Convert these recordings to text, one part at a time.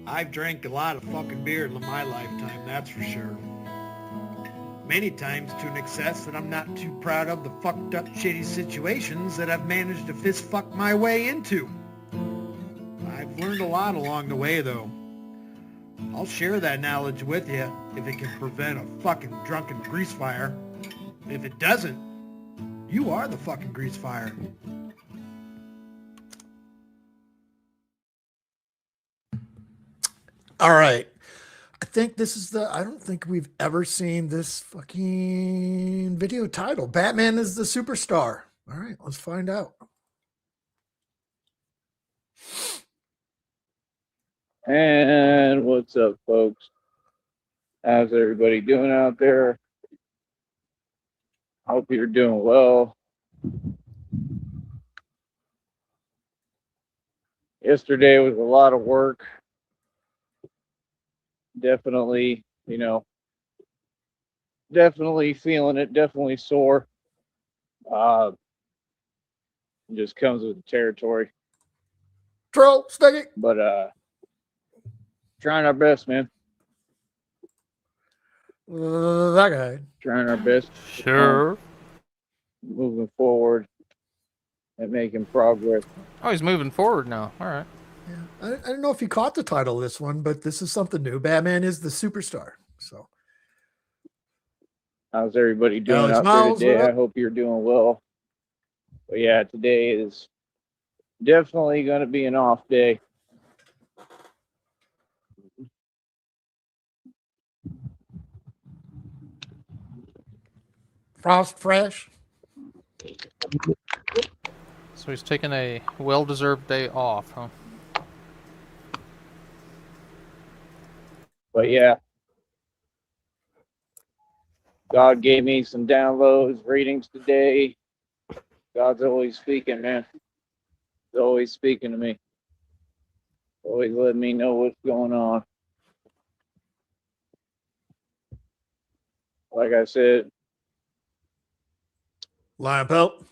I've drank a lot of fucking beer in my lifetime, that's for sure. Many times to an excess that I'm not too proud of the fucked up shitty situations that I've managed to fist fuck my way into. I've learned a lot along the way though. I'll share that knowledge with you if it can prevent a fucking drunken grease fire. If it doesn't, you are the fucking grease fire. All right. I think this is I don't think we've ever seen this fucking video title. Batman is the superstar. All right, let's find out. And what's up, folks? How's everybody doing out there? Hope you're doing well. Yesterday was a lot of work. Definitely, definitely feeling it, definitely sore. It just comes with the territory. Troll, sticky. But trying our best, man. That guy. Trying our best. Sure. Moving forward and making progress. Oh, he's moving forward now. All right. Yeah. I don't know if you caught the title of this one, but this is something new. Batman is the superstar. So, how's everybody doing out there today? I hope you're doing well. But yeah, today is definitely going to be an off day. Frost fresh. So he's taking a well-deserved day off, huh? But yeah, God gave me some downloads, readings today. God's always speaking, man. He's always speaking to me. Always letting me know what's going on. Like I said, Lion Pelt.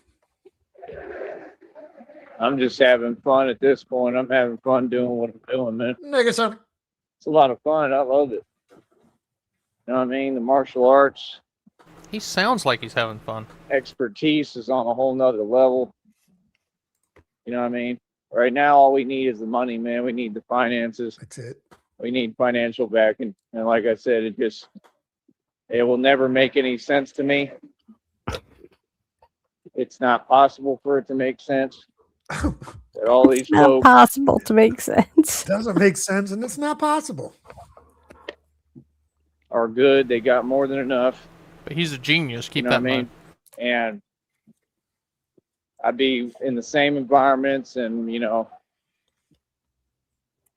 I'm just having fun at this point. I'm having fun doing what I'm doing, man. Nigga, son. It's a lot of fun. I love it. You know what I mean? The martial arts. He sounds like he's having fun. Expertise is on a whole nother level. You know what I mean? Right now, all we need is the money, man. We need the finances. That's it. We need financial backing. And like I said, it will never make any sense to me. It's not possible for it to make sense. That all these folks, not possible to make sense. Doesn't make sense, and it's not possible. Are good. They got more than enough. But he's a genius. Keep You know that what I in mean? mind. And I'd be in the same environments, and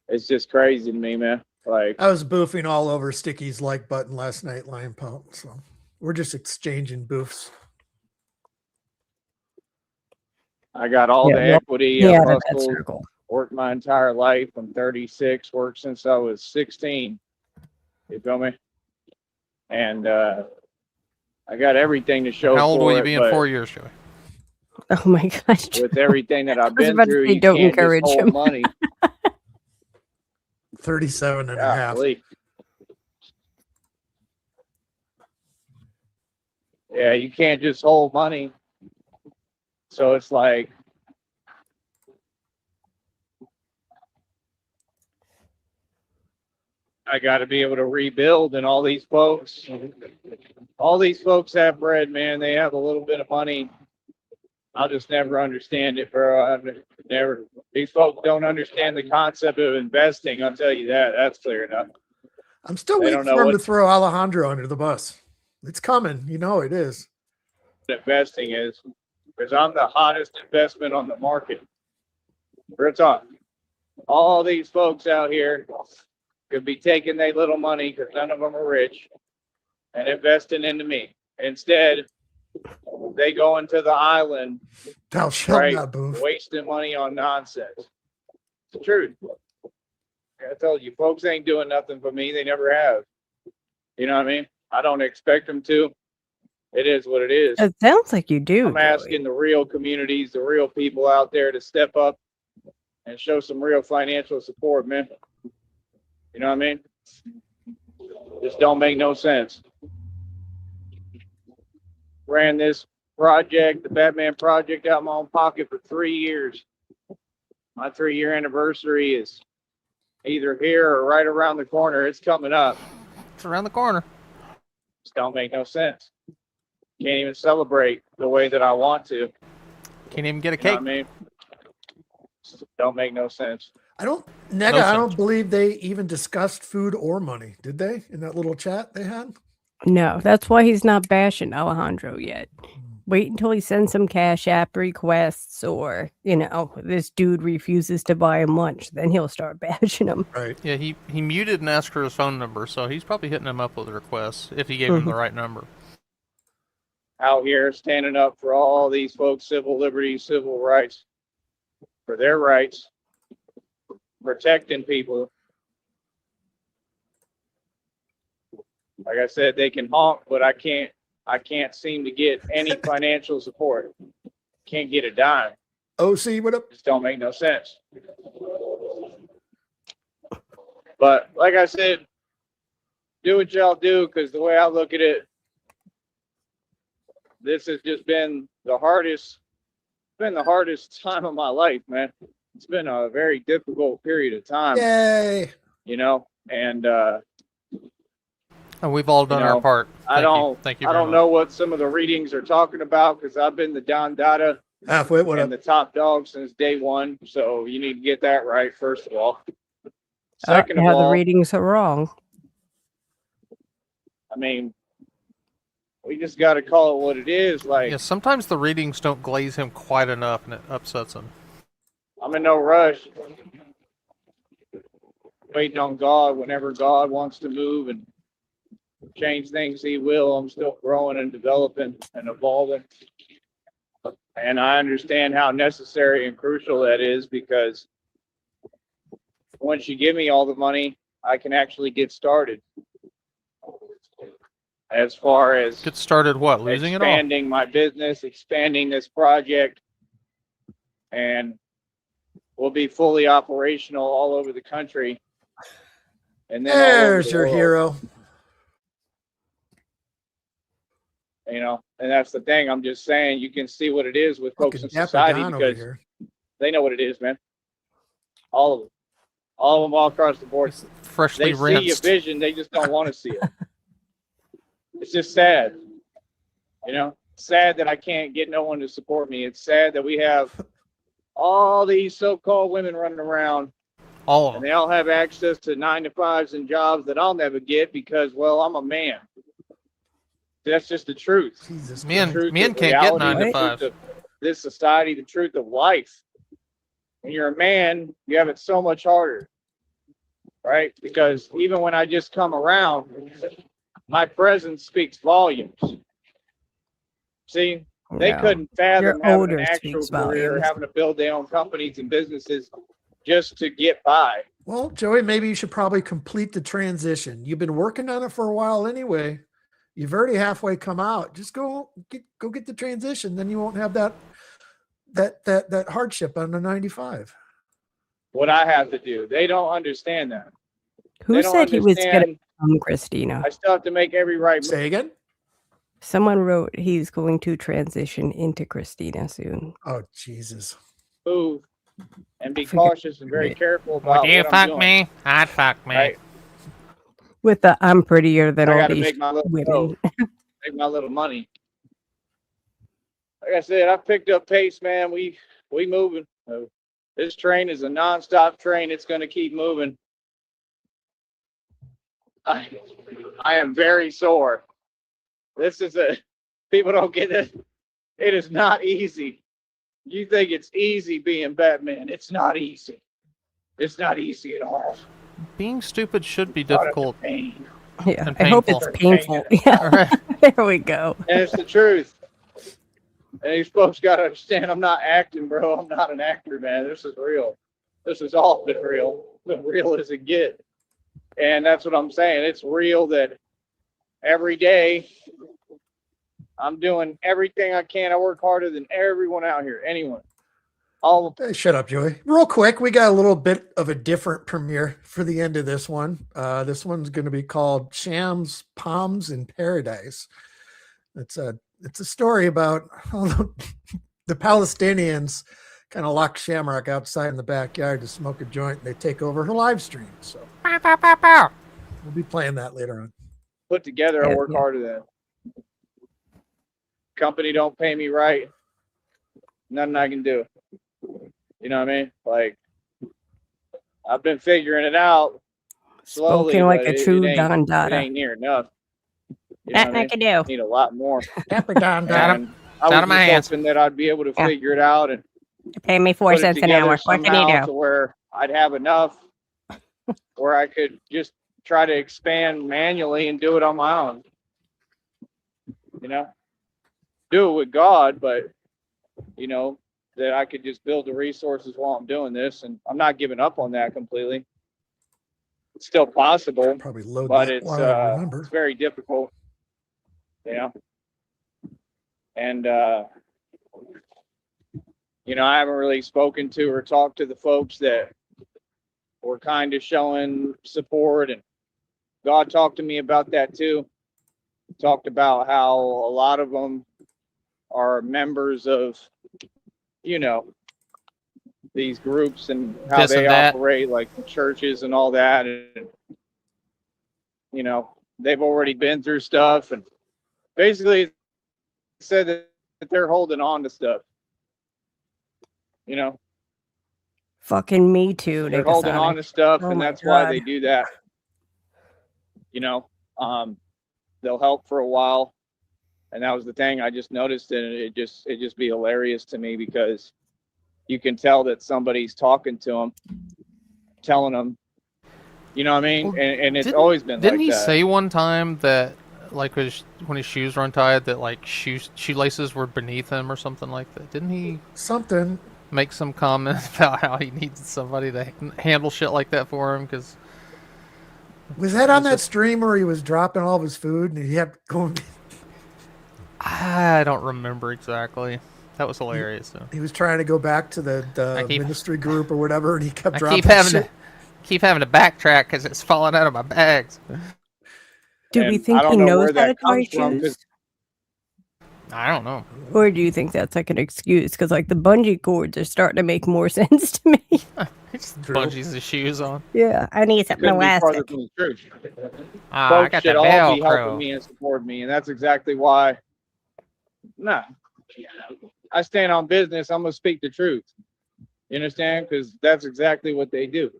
it's just crazy to me, man. Like, I was boofing all over Sticky's like button last night, Lion Pelt. So we're just exchanging boofs. I got all the equity. Yeah, I've that's hustled, worked my entire life. I'm 36, worked since I was 16. You feel me? And I got everything to show. How old for will you it, be in 4 years, Joey? Oh my gosh. With everything that I've been about to through, say, you don't can't encourage just hold him. money. 37 and a half. Golly. Yeah, you can't just hold money. So it's like, I got to be able to rebuild, and all these folks have bread, man. They have a little bit of money. I'll just never understand it, bro. Never. These folks don't understand the concept of investing. I'll tell you that. That's clear enough. I'm still waiting for him to throw Alejandro under the bus. It's coming. You know it is. Investing is, because I'm the hottest investment on the market. Real talk. All these folks out here could be taking their little money, because none of them are rich, and investing into me. Instead, they go into the island, wasting money on nonsense. It's the truth. I told you, folks ain't doing nothing for me. They never have. You know what I mean? I don't expect them to. It is what it is. It sounds like you do. I'm asking the real communities, the real people out there to step up and show some real financial support, man. You know what I mean? Just don't make no sense. Ran this project, the Batman project, out of my own pocket for 3 years. My 3-year anniversary is either here or right around the corner. It's coming up. It's around the corner. Just don't make no sense. Can't even celebrate the way that I want to. Can't even get a You know cake. what I mean? Just don't make no sense. I don't, Nega, No I sense. don't believe they even discussed food or money. Did they in that little chat they had? No, that's why he's not bashing Alejandro yet. Wait until he sends some Cashapp requests, or this dude refuses to buy him lunch. Then he'll start bashing him. Right. Yeah, he muted and asked for his phone number, so he's probably hitting him up with requests if he gave him the right number. Out here standing up for all these folks' civil liberties, civil rights, for their rights, protecting people. Like I said, they can honk, but I can't seem to get any financial support. Can't get a dime. OC, what up? Just don't make no sense. But like I said, do what y'all do, because the way I look at it, this has just been the hardest time of my life, man. It's been a very difficult period of time, Yay. and we've all done our part. I don't very much. know what some of the readings are talking about, because I've been the Don Dada Halfway, what up? and the top dog since day one. So you need to get that right, first of all. Now Second of the all, readings are wrong. I mean, we just got to call it what it is. Like, Yeah, sometimes the readings don't glaze him quite enough, and it upsets him. I'm in no rush. Waiting on God. Whenever God wants to move and change things, he will. I'm still growing and developing and evolving. And I understand how necessary and crucial that is, because once you give me all the money, I can actually get started. As far as Get started what? Losing it all? expanding my business, expanding this project, and we'll be fully operational all over the country. And then all over There's the your world. hero. And that's the thing. I'm just saying, you can see what it is with folks in Fucking Dapper society, Don over because here. they know what it is, man. All of them. All of them all across the board. Freshly They see a rinsed. vision, they just don't want to see it. It's just sad. Sad that I can't get no one to support me. It's sad that we have all these so-called women running around, All of and them. they all have access to 9-to-5s and jobs that I'll never get because, well, I'm a man. That's just the truth. Jesus Men Christ. can't get Reality, 9 to the 5. truth of this society, the truth of life. When you're a man, you have it so much harder, right? Because even when I just come around, my presence speaks volumes. See, they No. couldn't fathom Your having odor an actual speaks career, volumes. having to build their own companies and businesses just to get by. Well, Joey, maybe you should probably complete the transition. You've been working on it for a while anyway. You've already halfway come out. Just go get the transition. Then you won't have that hardship on the 95. What I have to do, they don't understand that. Who They don't said he was going to understand. come, Christina? I still have to make every right move. Say again? Someone wrote he's going to transition into Christina soon. Oh, Jesus. Move and be I forget- cautious and very careful about Would you what I'm fuck doing. me? I'd fuck me. Right? With the I'm prettier than I all got to these make my little women. dough, make my little money. Like I said, I picked up pace, man. We moving. This train is a nonstop train. It's going to keep moving. I am very sore. People don't get it. It is not easy. You think it's easy being Batman. It's not easy. It's not easy at all. Being stupid should be A lot of difficult. pain. Yeah, And I hope painful. it's painful. Yeah, All right. there we go. And it's the truth. And these folks got to understand, I'm not acting, bro. I'm not an actor, man. This is real. This has all been real. As real as it gets. And that's what I'm saying. It's real that every day I'm doing everything I can. I work harder than everyone out here, anyone. Hey, shut up, Joey. Real quick, we got a little bit of a different premiere for the end of this one. This one's going to be called Shams, Palms, in Paradise. It's a story about how the Palestinians kind of lock Shamrock outside in the backyard to smoke a joint, and they take over her live stream. So we'll be playing that later on. Put together, I work Yeah. harder than. Company don't pay me right. Nothing I can do. You know what I mean? Like, I've been figuring it out slowly. Spoken like but a true it Don It Dada. ain't near enough. You know That what I I mean? can do. Need a lot more. Happy Don Got Don. him. And I Out was of my just hands. hoping that I'd be able to Yeah. figure it out and Pay me 4 put it cents an together hour. What can you somehow to do? where I'd have enough where I could just try to expand manually and do it on my own. You know, do it with God, but you know, that I could just build the resources while I'm doing this, and I'm not giving up on that completely. It's still possible, Probably load but that it's while I remember. it's very difficult. You know, and you know, I haven't really spoken to or talked to the folks that were kind of showing support, and God talked to me about that too. Talked about how a lot of them are members of, you know, these groups and how This they and that. operate, like churches and all that. And, you know, they've already been through stuff, and basically said that they're holding on to stuff. You know, Fucking me too. they're holding on to stuff, Oh and my that's why God. they do that. You know, they'll help for a while, and that was the thing I just noticed, and it just be hilarious to me because you can tell that somebody's talking to them, telling them, you know what I mean? Well, And it's didn't- always been Didn't like he that. say one time that, like, when his shoes were untied, that like shoelaces were beneath him or something like that? Didn't he Something. make some comment about how he needs somebody to handle shit like that for him? Because Was that on Was that it- stream where he was dropping all of his food and he kept going? I don't remember exactly. That was hilarious. Though. He was trying to go back to the keep- ministry group or whatever, and he kept I dropping keep having to backtrack because it's falling out of my bags. Do And we I think don't he know knows where how to that tie comes from, 'cause shoes? I don't know. Or do you think that's like an excuse? Because like the bungee cords are starting to make more sense to me. It's True. bungees the shoes on. Yeah, I need something couldn't be farther elastic. from the truth. I Folks got the should all be helping Velcro. me and support me, and that's exactly why. Nah, I stand on business. I'm gonna speak the truth. You understand? Because that's exactly what they do.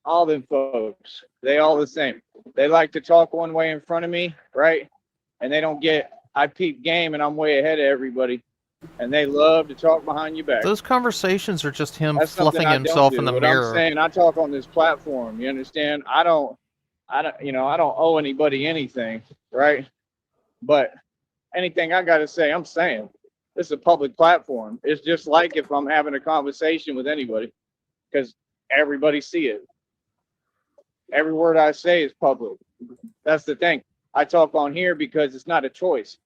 All them folks, they all the same. They like to talk one way in front of me, right? And they don't get I peep game, and I'm way ahead of everybody. And they love to talk behind your back. Those conversations are just him That's something fluffing I don't himself do. in the What mirror. I'm saying, I talk on this platform. You understand? I don't, you know, I don't owe anybody anything, right? But anything I got to say, I'm saying. This is a public platform. It's just like if I'm having a conversation with anybody, because everybody see it. Every word I say is public. That's the thing. I talk on here because it's not a choice.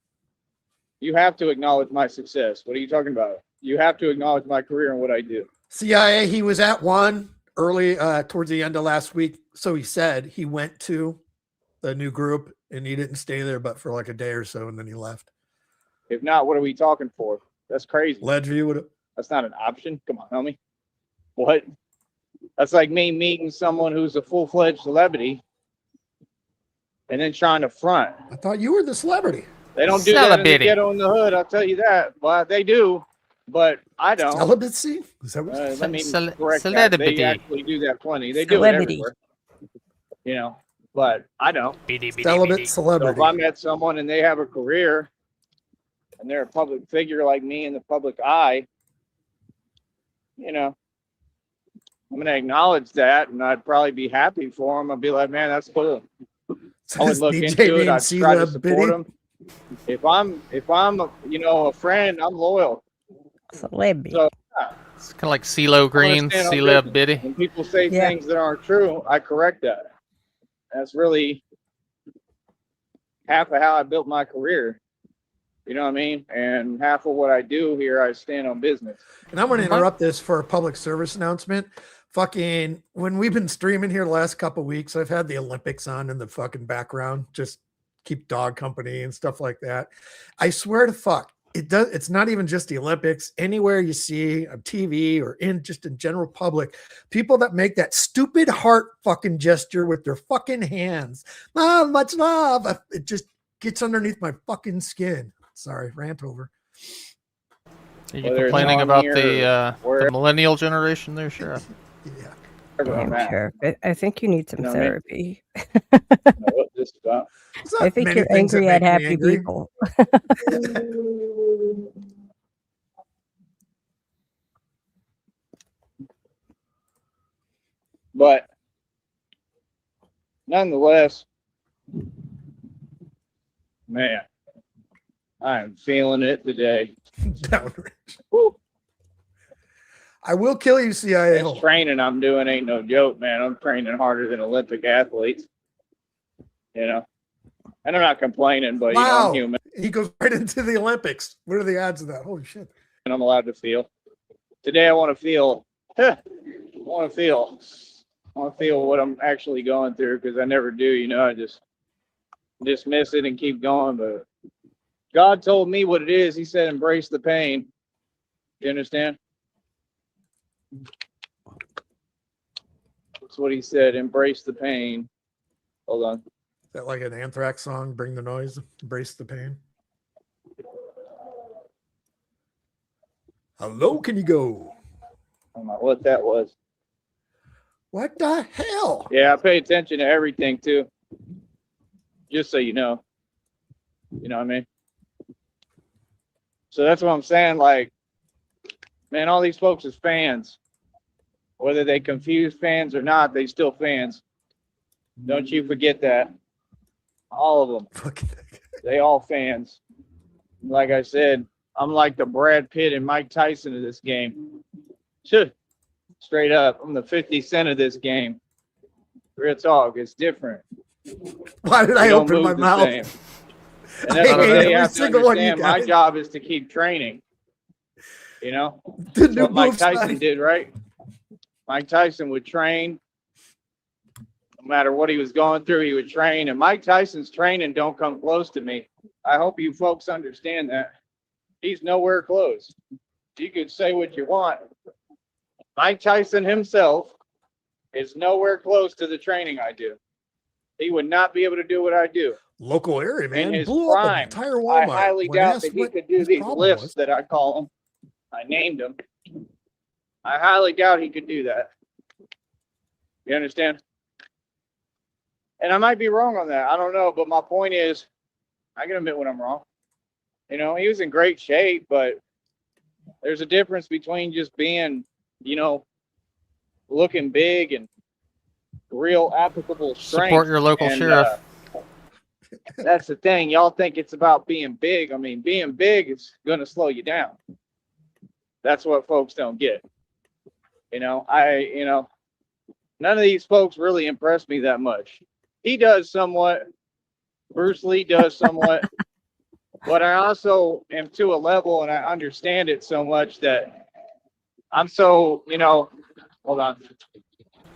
You have to acknowledge my success. What are you talking about? You have to acknowledge my career and what I do. CIA. He was at one early towards the end of last week. So he said he went to the new group and he didn't stay there, but for like a day or so, and then he left. If not, what are we talking for? That's crazy. Ledgeview would have. That's not an option. Come on, homie. What? That's like me meeting someone who's a full-fledged celebrity and then trying to front. I thought you were the celebrity. They don't do that in the Celebrity. ghetto in the hood, I'll tell you that. Well, they do, but I don't. Celibacy? Is that what Let me Cele- correct that. They celebrity. actually do that plenty. They do it Celebrity. everywhere. You know, but I don't. celibate So celebrity? if I met someone and they have a career and they're a public figure like me in the public eye, you know, I'm going to acknowledge that, and I'd probably be happy for them. I'd be like, man, that's cool. I would look into it. I'd try to support them. If I'm, you know, a friend, I'm loyal. Celebrity. So It's kind of like CeeLo Green, stand on C-Leb Biddy. when people say Yeah. things that aren't true, I correct that. That's really half of how I built my career. You know what I mean? And half of what I do here, I stand on business. And I'm going to interrupt this for a public service announcement. Fucking, when we've been streaming here the last couple of weeks, I've had the Olympics on in the fucking background, just keep dog company and stuff like that. I swear to fuck, it's not even just the Olympics. Anywhere you see on TV or in general public, people that make that stupid heart fucking gesture with their fucking hands. Oh, much love. It just gets underneath my fucking skin. Sorry, rant over. Are you complaining about the millennial generation there, Sheriff? Yeah. Damn, Sheriff. I think you need some therapy. What this is about. I think you're angry at happy people. But nonetheless, man, I am feeling it today. I will kill you, CIA. This training I'm doing ain't no joke, man. I'm training harder than Olympic athletes. You know, and I'm not complaining, but you know, I'm human. He goes right into the Olympics. What are the odds of that? Holy shit! And I'm allowed to feel. Today, I want to feel. I want to feel what I'm actually going through, because I never do. You know, I just dismiss it and keep going. But God told me what it is. He said, "Embrace the pain." You understand? That's what he said. Embrace the pain. Hold on. Is that like an Anthrax song? Bring the noise, embrace the pain. How low can you go? I don't know what that was. What the hell? Yeah, I pay attention to everything too. Just so you know. You know what I mean? So that's what I'm saying. Like, man, all these folks is fans. Whether they confuse fans or not, they still fans. Don't you forget that. All of them. They all fans. Like I said, I'm like the Brad Pitt and Mike Tyson of this game. Straight up, I'm the 50 Cent of this game. Real talk, it's different. Why did I open my mouth? And that's what they have to understand. My job is to keep training. You know? That's what Mike Tyson did, right? Mike Tyson would train. No matter what he was going through, he would train. And Mike Tyson's training don't come close to me. I hope you folks understand that. He's nowhere close. You could say what you want. Mike Tyson himself is nowhere close to the training I do. He would not be able to do what I do. Local area, man. In his Blew up an prime, entire Walmart. I highly doubt that he could do these lifts that I call them. I named them. I highly doubt he could do that. You understand? And I might be wrong on that. I don't know. But my point is, I can admit when I'm wrong. You know, he was in great shape, but there's a difference between just being, you know, looking big and real applicable strength. Support your local sheriff. That's the thing. Y'all think it's about being big. I mean, being big is going to slow you down. That's what folks don't get. You know, none of these folks really impress me that much. He does somewhat. Bruce Lee does somewhat. But I also am to a level, and I understand it so much that I'm so, you know, hold on.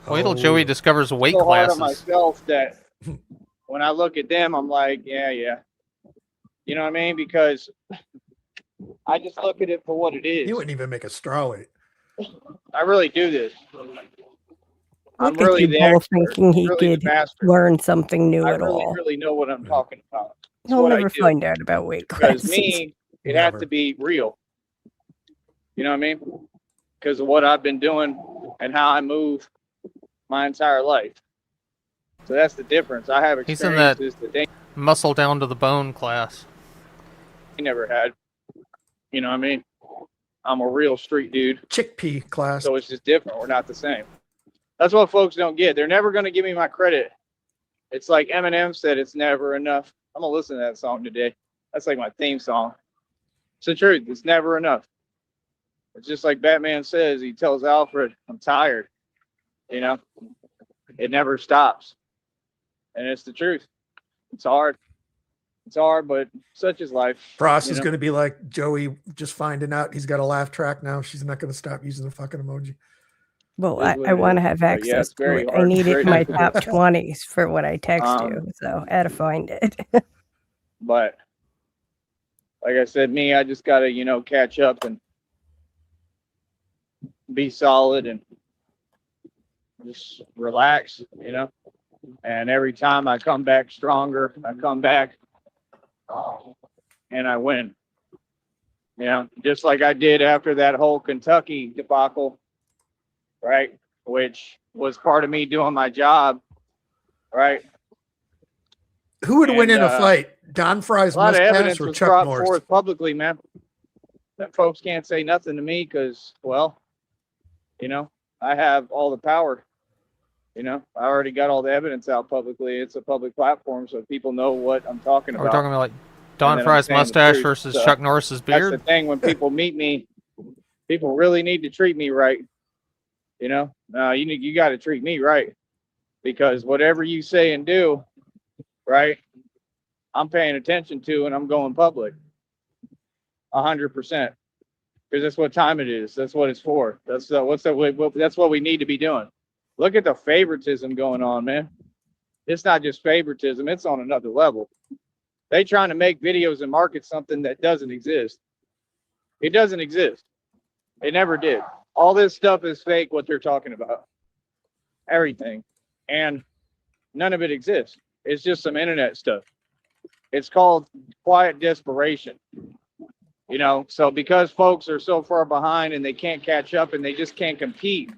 Wait till Joey discovers weight so hard classes. on myself that when I look at them, I'm like, yeah. You know what I mean? Because I just look at it for what it is. You wouldn't even make a straw weight. I really do this. I'm Look at really you the both expert. thinking he really could learn something new at all. I really know what I'm talking about. He'll never find out about weight classes. Because me, it has to be real. You know what I mean? Because of what I've been doing and how I move my entire life. So that's the difference. I have experiences that they muscle down to the bone class. never had. You know what I mean? I'm a real street dude. Chickpea class. So it's just different. We're not the same. That's what folks don't get. They're never going to give me my credit. It's like Eminem said, it's never enough. I'm going to listen to that song today. That's like my theme song. It's the truth. It's never enough. It's just like Batman says. He tells Alfred, I'm tired. You know? It never stops. And it's the truth. It's hard. It's hard, but such is life. Frost you is know? going to be like Joey, just finding out he's got a laugh track now. She's not going to stop using the fucking emoji. Well, It is what I it want to is. have But yeah, access it's to very it. I hard. need it Very in my difficult. top 20s for what I text you. Um, So I had to find it. But like I said, me, I just gotta, catch up and be solid and just relax, And every time I come back stronger, I come back and I win. Just like I did after that whole Kentucky debacle, right? Which was part of me doing my job, right? Who would win And, in a fight? Don Fry's A lot of mustache evidence or was Chuck brought Norris? forth publicly, man. That folks can't say nothing to me because, well, I have all the power. I already got all the evidence out publicly. It's a public platform, so people know what I'm talking Are about. we talking about like Don that I'm Fry's saying the mustache truth. versus So, Chuck Norris's That's the beard? thing. When people meet me, people really need to treat me right. No, you got to treat me right, because whatever you say and do, right, I'm paying attention to, and I'm going public. 100%. Because that's what time it is. That's what it's for. That's what we need to be doing. Look at the favoritism going on, man. It's not just favoritism. It's on another level. They trying to make videos and market something that doesn't exist. It doesn't exist. It never did. All this stuff is fake, what they're talking about. Everything. And none of it exists. It's just some internet stuff. It's called quiet desperation. So because folks are so far behind and they can't catch up and they just can't compete,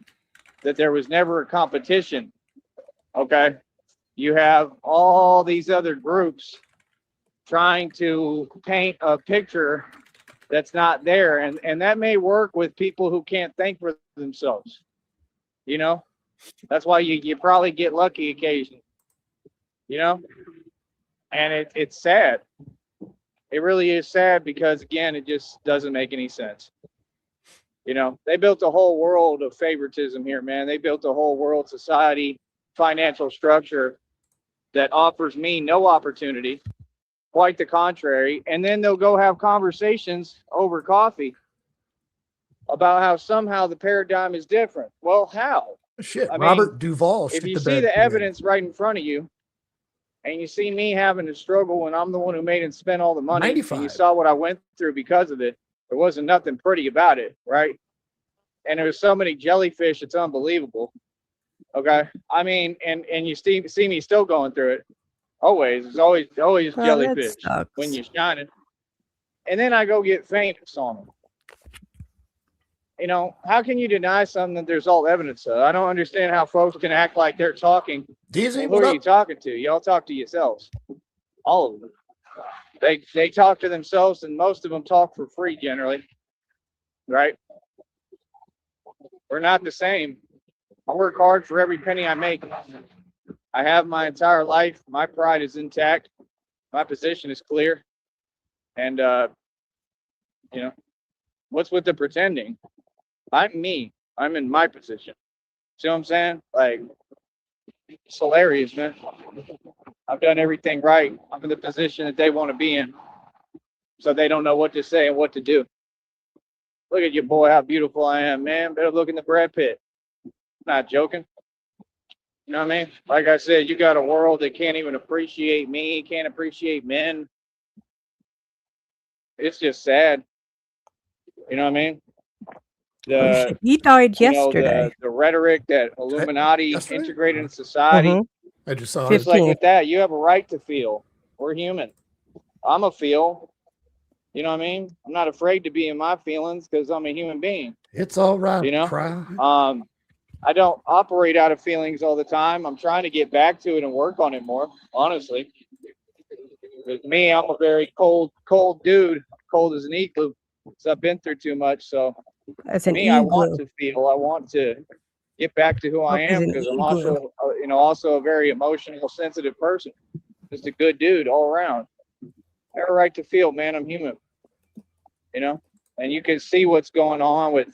that there was never a competition. Okay. You have all these other groups trying to paint a picture that's not there. And that may work with people who can't think for themselves. That's why you probably get lucky occasionally. And it's sad. It really is sad because, again, it just doesn't make any sense. They built a whole world of favoritism here, man. They built a whole world society, financial structure that offers me no opportunity, quite the contrary. And then they'll go have conversations over coffee about how somehow the paradigm is different. Well, how? Shit, I mean, Robert Duvall. If shit you the see bed the today. evidence right in front of you, and you see me having to struggle when I'm the one who made and spent all the money, 95. and you saw what I went through because of it, there wasn't nothing pretty about it, right? And there was so many jellyfish, it's unbelievable. Okay. I mean, and you see me still going through it. There's always Well, that jellyfish sucks. when you're shining. And then I go get famous on them. How can you deny something that there's all evidence of? I don't understand how folks can act like they're talking. DZ, Well, what who are up? you talking to? Y'all talk to yourselves. All of them. They talk to themselves, and most of them talk for free generally. Right? We're not the same. I work hard for every penny I make. I have my entire life. My pride is intact. My position is clear. And what's with the pretending? I'm me. I'm in my position. See what I'm saying? Like, it's hilarious, man. I've done everything right. I'm in the position that they want to be in. So they don't know what to say and what to do. Look at you, boy, how beautiful I am, man. Better look in the Brad Pitt. Not joking. You know what I mean? Like I said, you got a world that can't even appreciate me, can't appreciate men. It's just sad. You know what I mean? Oh, shit. He died yesterday. The rhetoric that Illuminati Yesterday? integrated in society. Mhm. I just saw Just it. like 15th. with that, you have a right to feel. We're human. I'm a feel. You know what I mean? I'm not afraid to be in my feelings because I'm a human being. It's all right. You know? Cry. I don't operate out of feelings all the time. I'm trying to get back to it and work on it more, honestly. With me, I'm a very cold dude, cold as an igloo. So I've been through too much. So That's an me, I want igloo. to feel. I want to get back to who I What is am an because I'm igloo? also a very emotional, sensitive person. Just a good dude all around. I have a right to feel, man. I'm human. And you can see what's going on with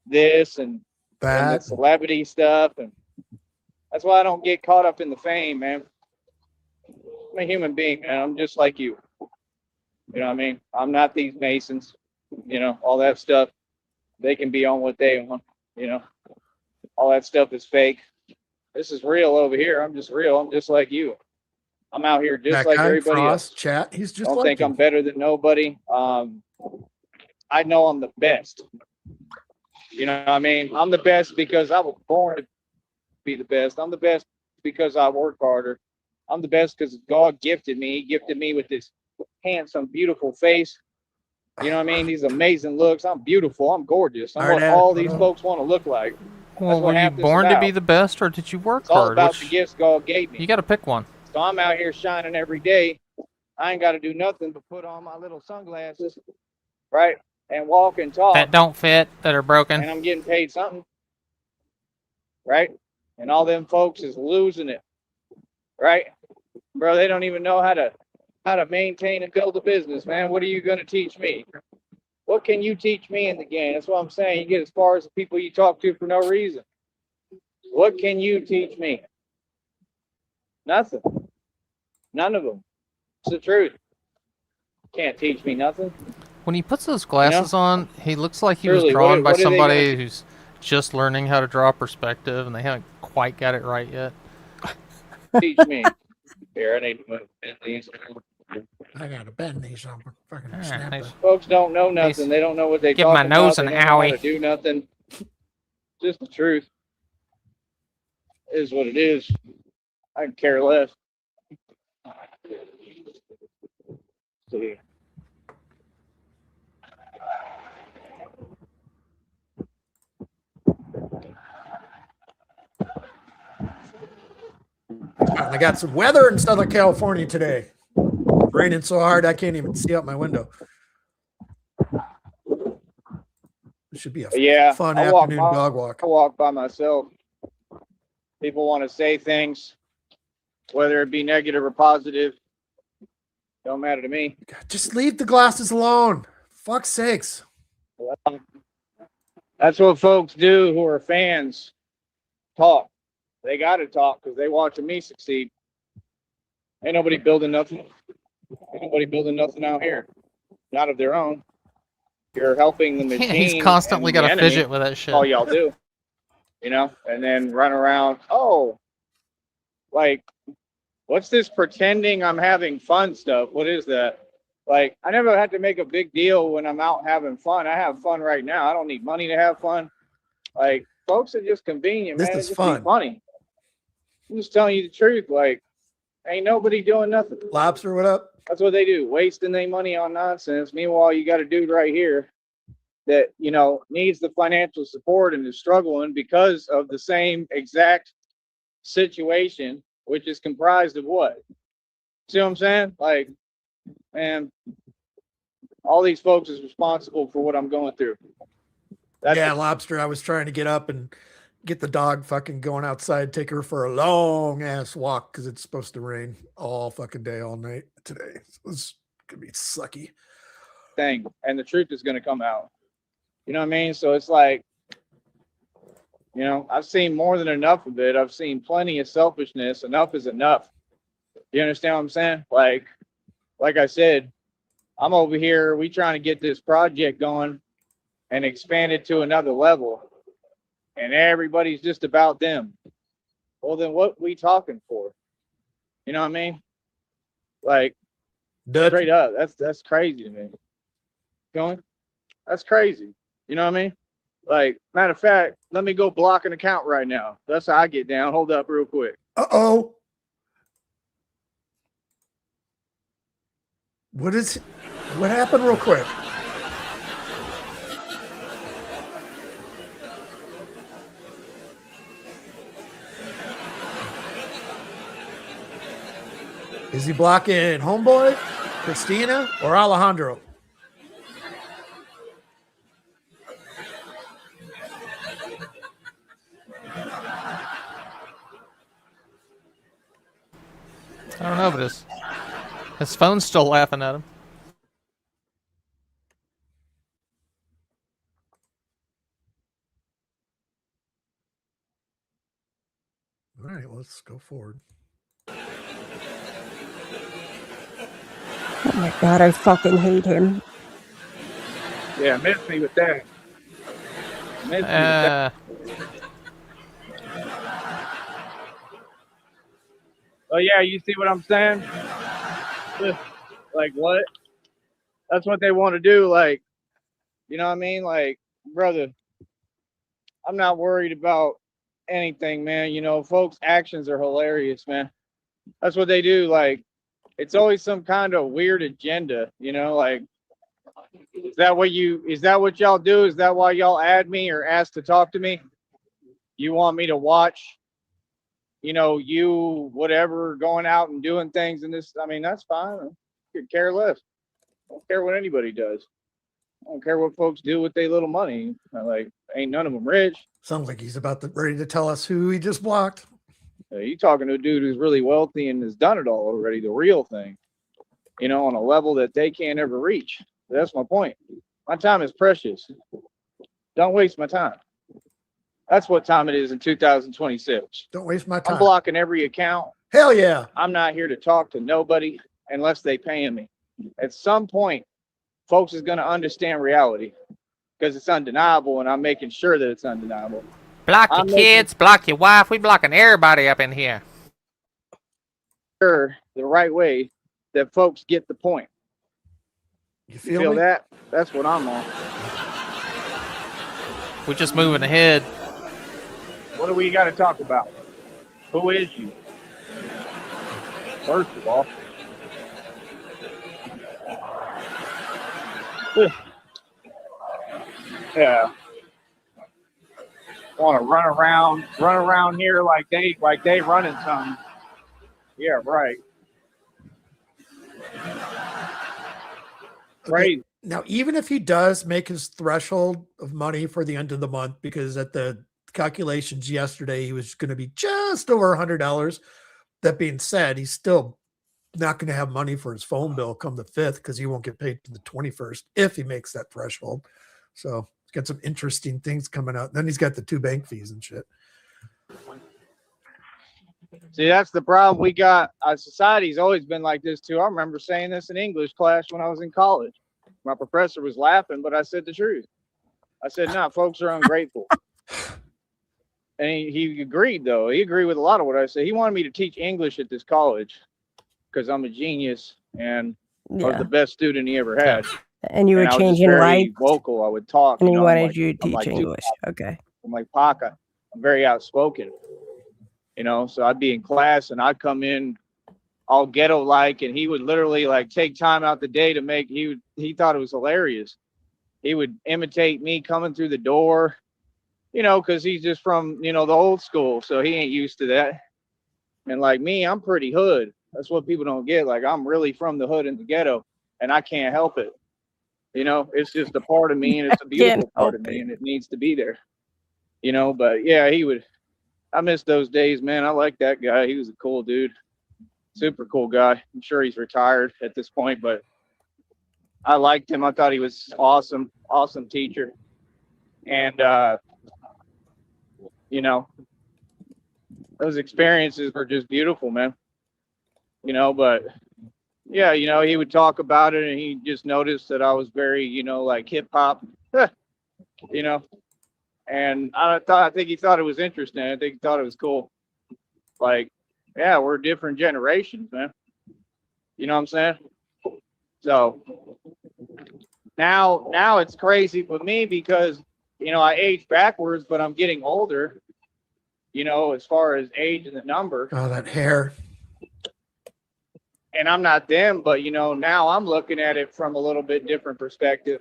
this and the That. celebrity stuff, and that's why I don't get caught up in the fame, man. I'm a human being, man. I'm just like you. You know what I mean? I'm not these Masons, all that stuff. They can be on what they want, all that stuff is fake. This is real over here. I'm just real. I'm just like you. I'm out here just That like guy, everybody Frost, else. chat, he's just Don't like think you. I'm better than nobody. I know I'm the best. You know what I mean? I'm the best because I was born to be the best. I'm the best because I work harder. I'm the best because God gifted me. He gifted me with this handsome, beautiful face. You know what I mean? These amazing looks. I'm beautiful. I'm gorgeous. I'm what all these folks want to look like. Well, what were you half this born to be about. the best, or did you work It's all hard? about the gifts God gave me. You got to pick one. So I'm out here shining every day. I ain't got to do nothing but put on my little sunglasses, right? And walk and talk. That don't fit, that are broken. And I'm getting paid something, right? And all them folks is losing it, right? Bro, they don't even know how to maintain and build a business, man. What are you going to teach me? What can you teach me in the game? That's what I'm saying. You get as far as the people you talk to for no reason. What can you teach me? Nothing. None of them. It's the truth. Can't teach me nothing. When he puts those glasses on, he looks like he was Truly, drawn by what are they somebody gonna who's just learning how to draw perspective, and they haven't quite got it right yet. teach me? Here, I need to move these. I gotta bend these on fucking snap. nice. Folks don't know nothing. They don't know what they Give talking my nose about. an They don't know how owie. to do nothing. Just the truth. It is what it is. I can care less. See. I got some weather in Southern California today. Raining so hard I can't even see out my window. It should be a fun afternoon dog walk. I walk by myself. People want to say things, whether it be negative or positive. Don't matter to me. Just leave the glasses alone. Fuck's sakes. Well, that's what folks do who are fans. Talk. They got to talk because they watching me succeed. Ain't nobody building nothing. Ain't nobody building nothing out here. Not of their own. You're helping the machine. He's constantly got to fidget with that shit. All y'all do. And then run around. Oh, like, what's this pretending I'm having fun stuff? What is that? Like, I never had to make a big deal when I'm out having fun. I have fun right now. I don't need money to have fun. Like, folks are just convenient, man. This is just fun. Be funny. I'm just telling you the truth. Like, ain't nobody doing nothing. Lobster, what up? That's what they do, wasting their money on nonsense. Meanwhile, you got a dude right here that, needs the financial support and is struggling because of the same exact situation, which is comprised of what? See what I'm saying? Like, man, all these folks is responsible for what I'm going through. Lobster, I was trying to get up and get the dog fucking going outside, take her for a long ass walk because it's supposed to rain all fucking day, all night today. So it's gonna be sucky. Thing. And the truth is gonna come out. You know what I mean? So it's like, I've seen more than enough of it. I've seen plenty of selfishness. Enough is enough. You understand what I'm saying? Like I said, I'm over here. We trying to get this project going and expand it to another level. And everybody's just about them. Well, then what we talking for? You know what I mean? Like, straight up, that's crazy to me. Going? That's crazy. You know what I mean? Like, matter of fact, let me go block an account right now. That's how I get down. Hold up real quick. Uh-oh. What happened real quick? Is he blocking Homeboy, Christina, or Alejandro? I don't know, but his phone's still laughing at him. All right, let's go forward. Oh my god, I fucking hate him. Yeah, miss me with that. Miss me with that. Oh yeah, you see what I'm saying? Like what? That's what they want to do. Like, you know what I mean? Like, brother, I'm not worried about anything, man. You know, folks' actions are hilarious, man. That's what they do. Like, it's always some kind of weird agenda, you know, like, is that what y'all do? Is that why y'all add me or ask to talk to me? You want me to watch, you know, you whatever going out and doing things in this? I mean, that's fine. I could care less. I don't care what anybody does. I don't care what folks do with their little money. Like, ain't none of them rich. Sounds like he's ready to tell us who he just blocked. You talking to a dude who's really wealthy and has done it all already, the real thing, you know, on a level that they can't ever reach. That's my point. My time is precious. Don't waste my time. That's what time it is in 2026. Don't waste my time. I'm blocking every account. Hell yeah. I'm not here to talk to nobody unless they paying me. At some point, folks is going to understand reality because it's undeniable, and I'm making sure that it's undeniable. Block your kids, block your wife. We blocking everybody up in here. Sure, the right way that folks get the point. You You feel, feel me? that? That's what I'm on. We're just moving ahead. What do we got to talk about? Who is you? First of all. Yeah. Want to run around here like they running something. Yeah, right. Crazy. Now, even if he does make his threshold of money for the end of the month, because at the calculations yesterday, he was going to be just over $100. That being said, he's still not going to have money for his phone bill come the 5th because he won't get paid to the 21st if he makes that threshold. So he's got some interesting things coming out. Then he's got the 2 bank fees and shit. See, that's the problem we got. Our society's always been like this too. I remember saying this in English class when I was in college. My professor was laughing, but I said the truth. I said, nah, folks are ungrateful. And he agreed, though. He agreed with a lot of what I said. He wanted me to teach English at this college because I'm a genius and I was the best student he ever had. And you were And I was just changing very life, vocal. I would talk. and he I'm wanted like- you to I'm teach like English. Tupac. Okay. I'm like Paca. I'm very outspoken. You know, so I'd be in class and I'd come in all ghetto like, and he would literally like take time out the day to make. He thought it was hilarious. He would imitate me coming through the door, you know, because he's just from, you know, the old school, so he ain't used to that. And like me, I'm pretty hood. That's what people don't get. Like, I'm really from the hood and the ghetto, and I can't help it. You know, it's just a part of me, and it's a beautiful part of me, and it needs to be there. You know, but yeah, I miss those days, man. I like that guy. He was a cool dude. Super cool guy. I'm sure he's retired at this point, but I liked him. I thought he was awesome, awesome teacher. And, you know, those experiences were just beautiful, man. You know, but yeah, you know, he would talk about it and he just noticed that I was very, you know, like hip hop, you know, and I think he thought it was interesting. I think he thought it was cool. Like, yeah, we're different generations, man. You know what I'm saying? So now it's crazy for me because, you know, I age backwards, but I'm getting older, you know, as far as age and the number. Oh, that hair. And I'm not them, but, you know, now I'm looking at it from a little bit different perspective.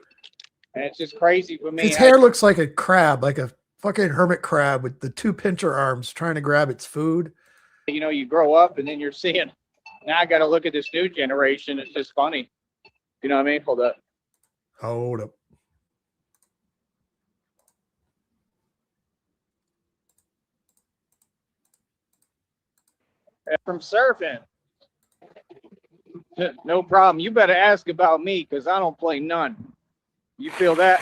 And it's just crazy for me. His hair looks like a crab, like a fucking hermit crab with the 2 pincher arms trying to grab its food. You know, you grow up and then you're seeing, now I got to look at this new generation. It's just funny. You know what I mean? Hold up. Hold up. From surfing. No problem. You better ask about me because I don't play none. You feel that?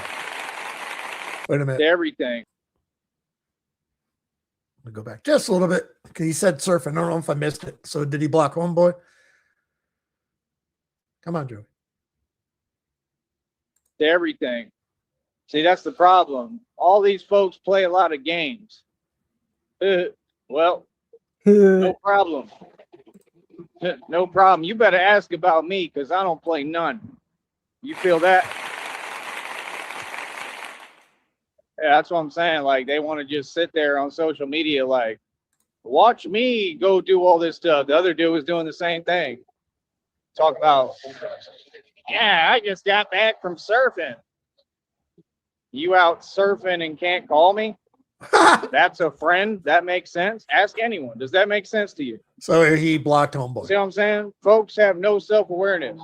Wait a minute. To everything. Let me go back just a little bit because he said surfing. I don't know if I missed it. So did he block Homeboy? Come on, Joey. To everything. See, that's the problem. All these folks play a lot of games. Well, no problem. No problem. You better ask about me because I don't play none. You feel that? Yeah, that's what I'm saying. Like, they want to just sit there on social media like, watch me go do all this stuff. The other dude was doing the same thing. Talk about, yeah, I just got back from surfing. You out surfing and can't call me? That's a friend? That makes sense? Ask anyone. Does that make sense to you? So he blocked Homeboy. See what I'm saying? Folks have no self-awareness.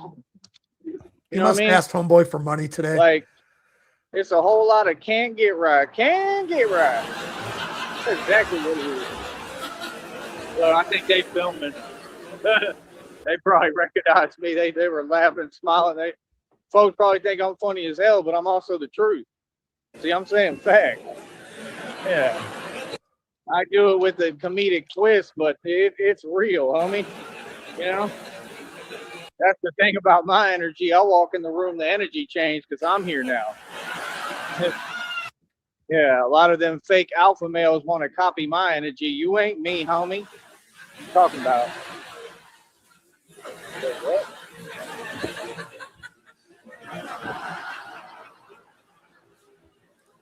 He must have asked Homeboy for money today. Like, it's a whole lot of can't get right. Can't get right. That's exactly what it is. Well, I think they filmed it. They probably recognized me. They were laughing, smiling. Folks probably think I'm funny as hell, but I'm also the truth. See, I'm saying fact. Yeah. I do it with a comedic twist, but it's real, homie. You know? That's the thing about my energy. I walk in the room, the energy changed because I'm here now. Yeah, a lot of them fake alpha males want to copy my energy. You ain't me, homie. What you talking about? What?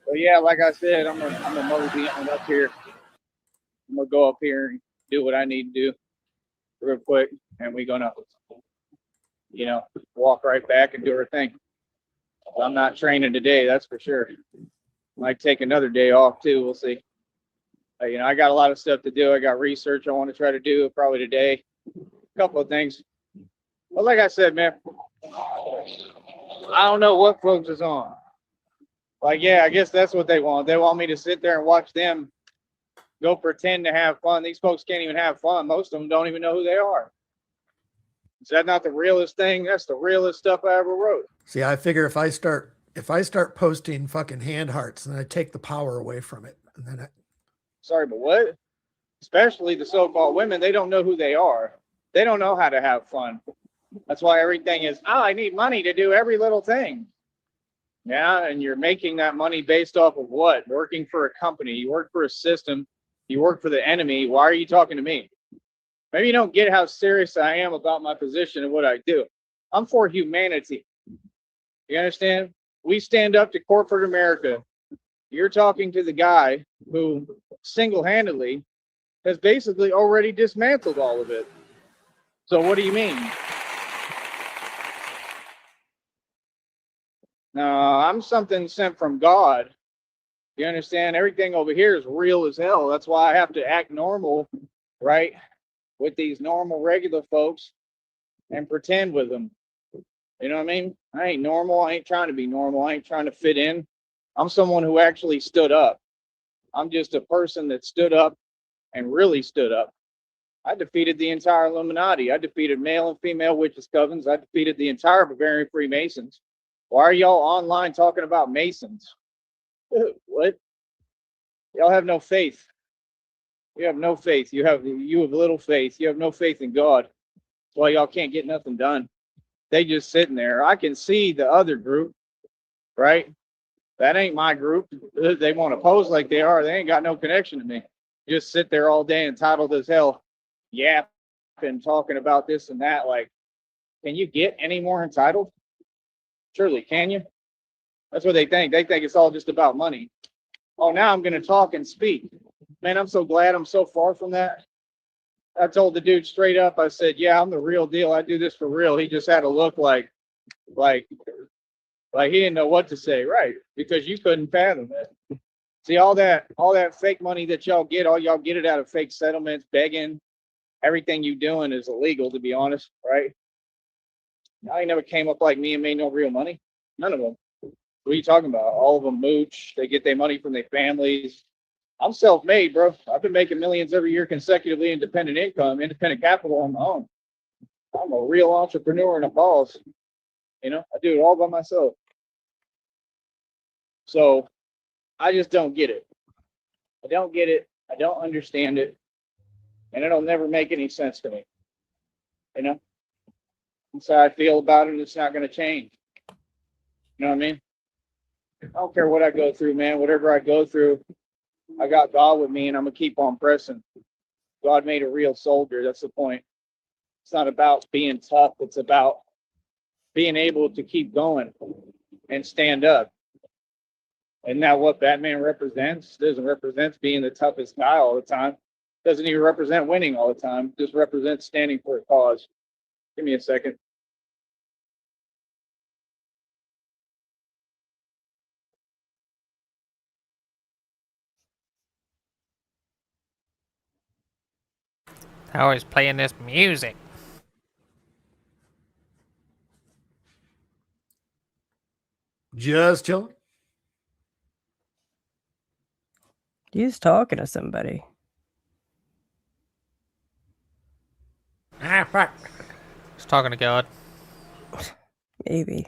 But yeah, like I said, I'm gonna mosey on up here. I'm gonna go up here and do what I need to do real quick, and we're gonna, walk right back and do our thing. I'm not training today, that's for sure. Might take another day off too. We'll see. I got a lot of stuff to do. I got research I want to try to do probably today. A couple of things. But like I said, man, I don't know what folks is on. Like, yeah, I guess that's what they want. They want me to sit there and watch them go pretend to have fun. These folks can't even have fun. Most of them don't even know who they are. Is that not the realest thing? That's the realest stuff I ever wrote. See, I figure if I start posting fucking hand hearts, then I take the power away from it. And then Sorry, but what? Especially the so-called women, they don't know who they are. They don't know how to have fun. That's why everything is, I need money to do every little thing. Yeah, and you're making that money based off of what? Working for a company. You work for a system. You work for the enemy. Why are you talking to me? Maybe you don't get how serious I am about my position and what I do. I'm for humanity. You understand? We stand up to corporate America. You're talking to the guy who single-handedly has basically already dismantled all of it. So what do you mean? No, I'm something sent from God. You understand? Everything over here is real as hell. That's why I have to act normal, right? With these normal, regular folks and pretend with them. You know what I mean? I ain't normal. I ain't trying to be normal. I ain't trying to fit in. I'm someone who actually stood up. I'm just a person that stood up and really stood up. I defeated the entire Illuminati. I defeated male and female witches' covens. I defeated the entire Bavarian Freemasons. Why are y'all online talking about Masons? What? Y'all have no faith. You have no faith. You have little faith. You have no faith in God. That's why y'all can't get nothing done. They just sitting there. I can see the other group, right? That ain't my group. They want to pose like they are. They ain't got no connection to me. Just sit there all day entitled as hell, yapping, talking about this and that. Like, can you get any more entitled? Surely, can you? That's what they think. They think it's all just about money. Oh, now I'm going to talk and speak. Man, I'm so glad I'm so far from that. I told the dude straight up, I said, yeah, I'm the real deal. I do this for real. He just had a look like he didn't know what to say, right? Because you couldn't fathom it. See, all that fake money that y'all get it out of fake settlements, begging. Everything you doing is illegal, to be honest, right? I ain't never came up like me and made no real money. None of them. What are you talking about? All of them mooch. They get their money from their families. I'm self-made, bro. I've been making millions every year consecutively, independent income, independent capital on my own. I'm a real entrepreneur and a boss. I do it all by myself. So I just don't get it. I don't get it. I don't understand it. And it'll never make any sense to me. That's how I feel about it. It's not going to change. You know what I mean? I don't care what I go through, man. Whatever I go through, I got God with me, and I'm going to keep on pressing. God made a real soldier. That's the point. It's not about being tough. It's about being able to keep going and stand up. Isn't that what Batman represents? Doesn't represent being the toughest guy all the time. Doesn't even represent winning all the time. Just represents standing for a cause. Give me a second. Always playing this music. Just chilling. He's talking to somebody. Ah, fuck. He's talking to God. Maybe.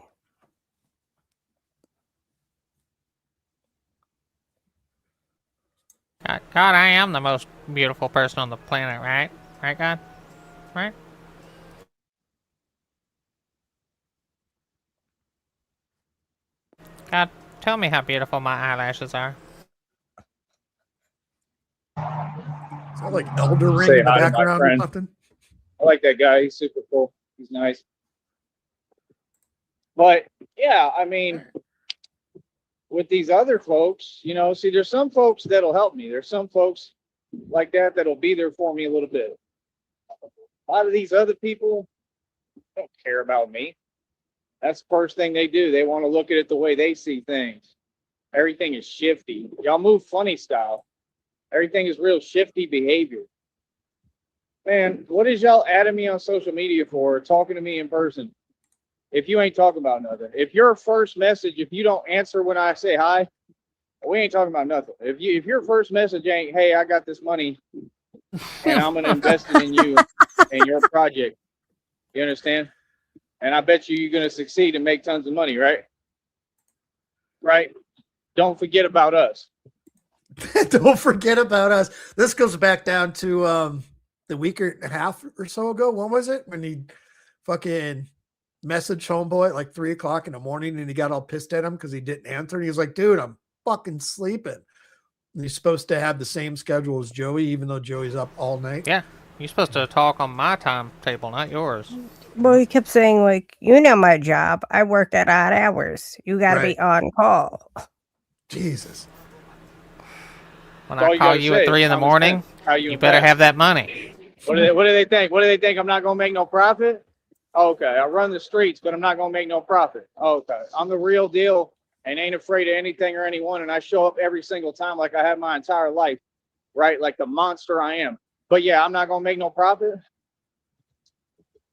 God, I am the most beautiful person on the planet, right? Right, God? Right? God, tell me how beautiful my eyelashes are. Sound like Elder Ring Say in the hi to my background or friend. something. I like that guy. He's super cool. He's nice. But yeah, I mean, with these other folks, you know, see, there's some folks that'll help me. There's some folks like that that'll be there for me a little bit. A lot of these other people don't care about me. That's the first thing they do. They want to look at it the way they see things. Everything is shifty. Y'all move funny style. Everything is real shifty behavior. Man, what is y'all adding me on social media for, talking to me in person? If you ain't talking about nothing. If your first message, if you don't answer when I say hi, we ain't talking about nothing. If your first message ain't, hey, I got this money and I'm gonna invest it in you and your project. You understand? And I bet you're gonna succeed and make tons of money, right? Right? Don't forget about us. Don't forget about us. This goes back down to the week and a half or so ago. When was it? When he fucking messaged homeboy at like 3:00 in the morning and he got all pissed at him because he didn't answer. And he was like, dude, I'm fucking sleeping. And he's supposed to have the same schedule as Joey, even though Joey's up all night. Yeah, you're supposed to talk on my timetable, not yours. Well, he kept saying, like, you know my job. I work at odd hours. You got to be on call. Jesus. When All I you call gotta you say at 3 is in the common morning, sense. How you better invest. have that money. What do they think? What do they think? I'm not gonna make no profit? Okay, I run the streets, but I'm not gonna make no profit. Okay, I'm the real deal and ain't afraid of anything or anyone, and I show up every single time like I have my entire life, right? Like the monster I am. But yeah, I'm not gonna make no profit.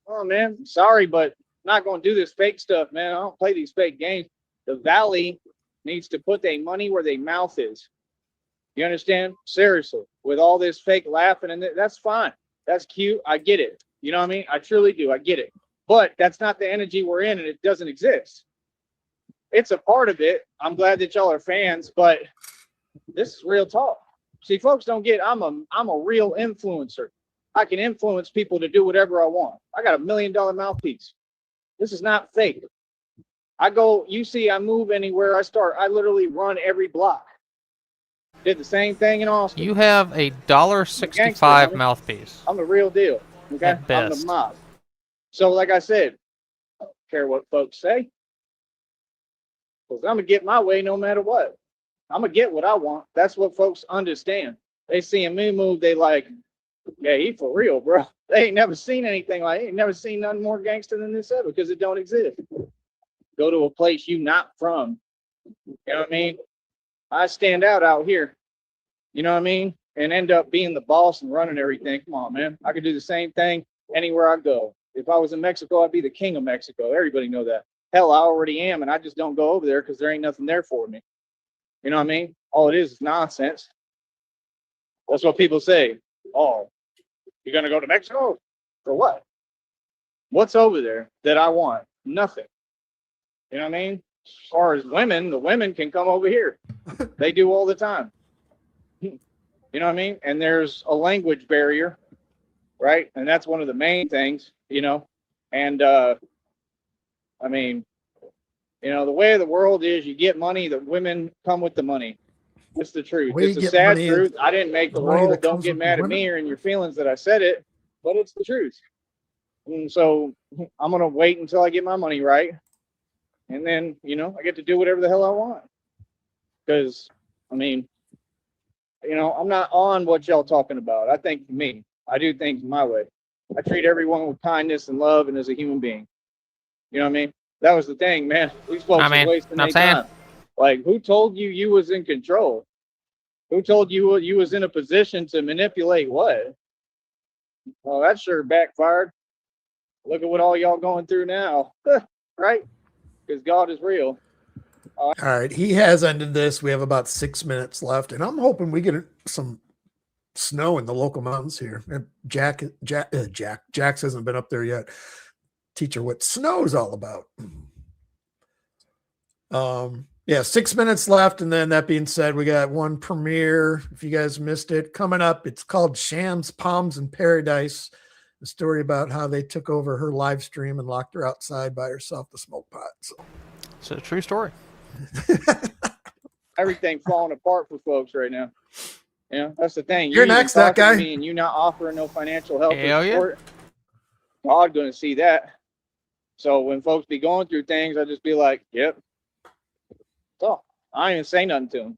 Oh man, sorry, but I'm not gonna do this fake stuff, man. I don't play these fake games. The Valley needs to put their money where their mouth is. You understand? Seriously, with all this fake laughing and that's fine. That's cute. I get it. You know what I mean? I truly do. I get it. But that's not the energy we're in, and it doesn't exist. It's a part of it. I'm glad that y'all are fans, but this is real talk. See, folks don't get I'm a real influencer. I can influence people to do whatever I want. I got $1 million mouthpiece. This is not fake. I go, you see, I move anywhere I start. I literally run every block. Did the same thing in Austin. You have a $1.65 mouthpiece. I'm the real deal. Okay, At I'm the best. mob. So, like I said, I don't care what folks say, because I'm gonna get my way no matter what. I'm gonna get what I want. That's what folks understand. They seeing me move, they like, yeah, he for real, bro. They ain't never seen anything like. They ain't never seen nothing more gangster than this ever, because it don't exist. Go to a place you not from. You know what I mean? I stand out here. You know what I mean? And end up being the boss and running everything. Come on, man. I could do the same thing anywhere I go. If I was in Mexico, I'd be the king of Mexico. Everybody know that. Hell, I already am, and I just don't go over there because there ain't nothing there for me. You know what I mean? All it is nonsense. That's what people say. Oh, you're going to go to Mexico? For what? What's over there that I want? Nothing. You know what I mean? As far as women, the women can come over here. They do all the time. You know what I mean? And there's a language barrier, right? And that's one of the main things, you know. And I mean, the way of the world is you get money, the women come with the money. It's the truth. Way It's you a get sad money truth. I didn't make the the money that world. Don't comes get with the mad at women. me or in your feelings that I said it, but it's the truth. And so I'm going to wait until I get my money right. And then, I get to do whatever the hell I want. Because, I'm not on what y'all talking about. I think for me, I do things my way. I treat everyone with kindness and love and as a human being. You know what I mean? That was the thing, man. These folks are wasting their time. Like, who told you was in control? Who told you was in a position to manipulate what? Well, that sure backfired. Look at what all y'all going through now, right? Because God is real. All right, he has ended this. We have about 6 minutes left, and I'm hoping we get some snow in the local mountains here. And Jax hasn't been up there yet. Teach her what snow is all about. Yeah, 6 minutes left, and then that being said, we got one premiere. If you guys missed it, coming up, it's called Shams, Palms, and Paradise. A story about how they took over her live stream and locked her outside by herself to smoke pot. So. It's a true story. Everything falling apart for folks right now. That's the thing. You're next, that guy. Me and you not offering no financial help Hell or support. Yeah. God's gonna see that. So when folks be going through things, I just be like, "Yep." So I ain't even say nothing to them.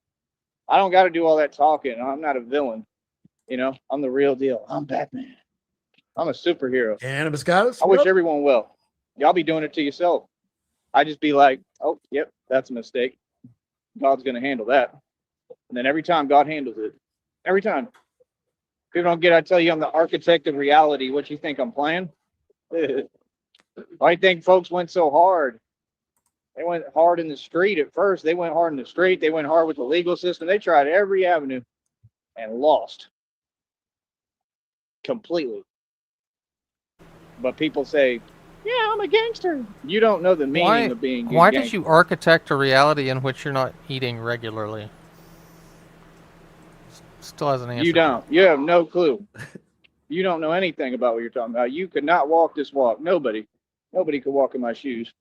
I don't got to do all that talking. I'm not a villain. I'm the real deal. I'm Batman. I'm a superhero. Cannabis got us. I wish everyone well. Y'all be doing it to yourself. I just be like, oh, yep, that's a mistake. God's going to handle that. And then every time God handles it, every time. People don't get, I tell you, I'm the architect of reality. What you think I'm playing? I think folks went so hard. They went hard in the street at first. They went hard in the street. They went hard with the legal system. They tried every avenue and lost completely. But people say, yeah, I'm a gangster. You don't know the meaning of being a Why gangster. did you architect a reality in which you're not eating regularly? Still hasn't answered. You don't. You have no clue. You don't know anything about what you're talking about. You could not walk this walk. Nobody could walk in my shoes.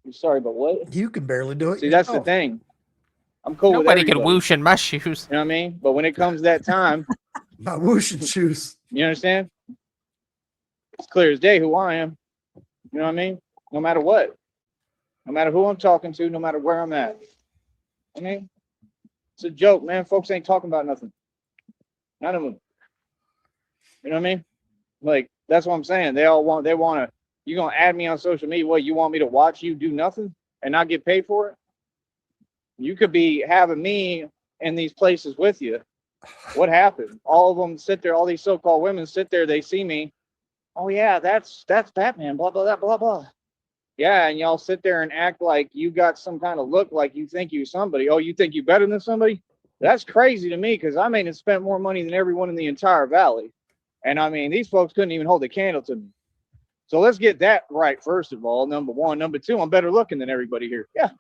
I'm sorry, but what? You can barely do it. See, that's the thing. I'm cool with Nobody everybody. can whoosh in my shoes. You know what I mean? But when it comes that time, my whooshing shoes. You understand? It's clear as day who I am. You know what I mean? No matter what. No matter who I'm talking to, no matter where I'm at. I mean, it's a joke, man. Folks ain't talking about nothing. None of them. You know what I mean? Like, that's what I'm saying. They want to, you going to add me on social media. What, you want me to watch you do nothing and not get paid for it? You could be having me in these places with you. What happened? All of them sit there, all these so-called women sit there, they see me. Oh yeah, that's Batman, blah, blah, blah, blah, blah. Yeah, and y'all sit there and act like you got some kind of look like you think you somebody. Oh, you think you better than somebody? That's crazy to me because I may have spent more money than everyone in the entire valley. And I mean, these folks couldn't even hold a candle to me. So let's get that right, first of all, number one. Number two, I'm better looking than everybody here. Yeah.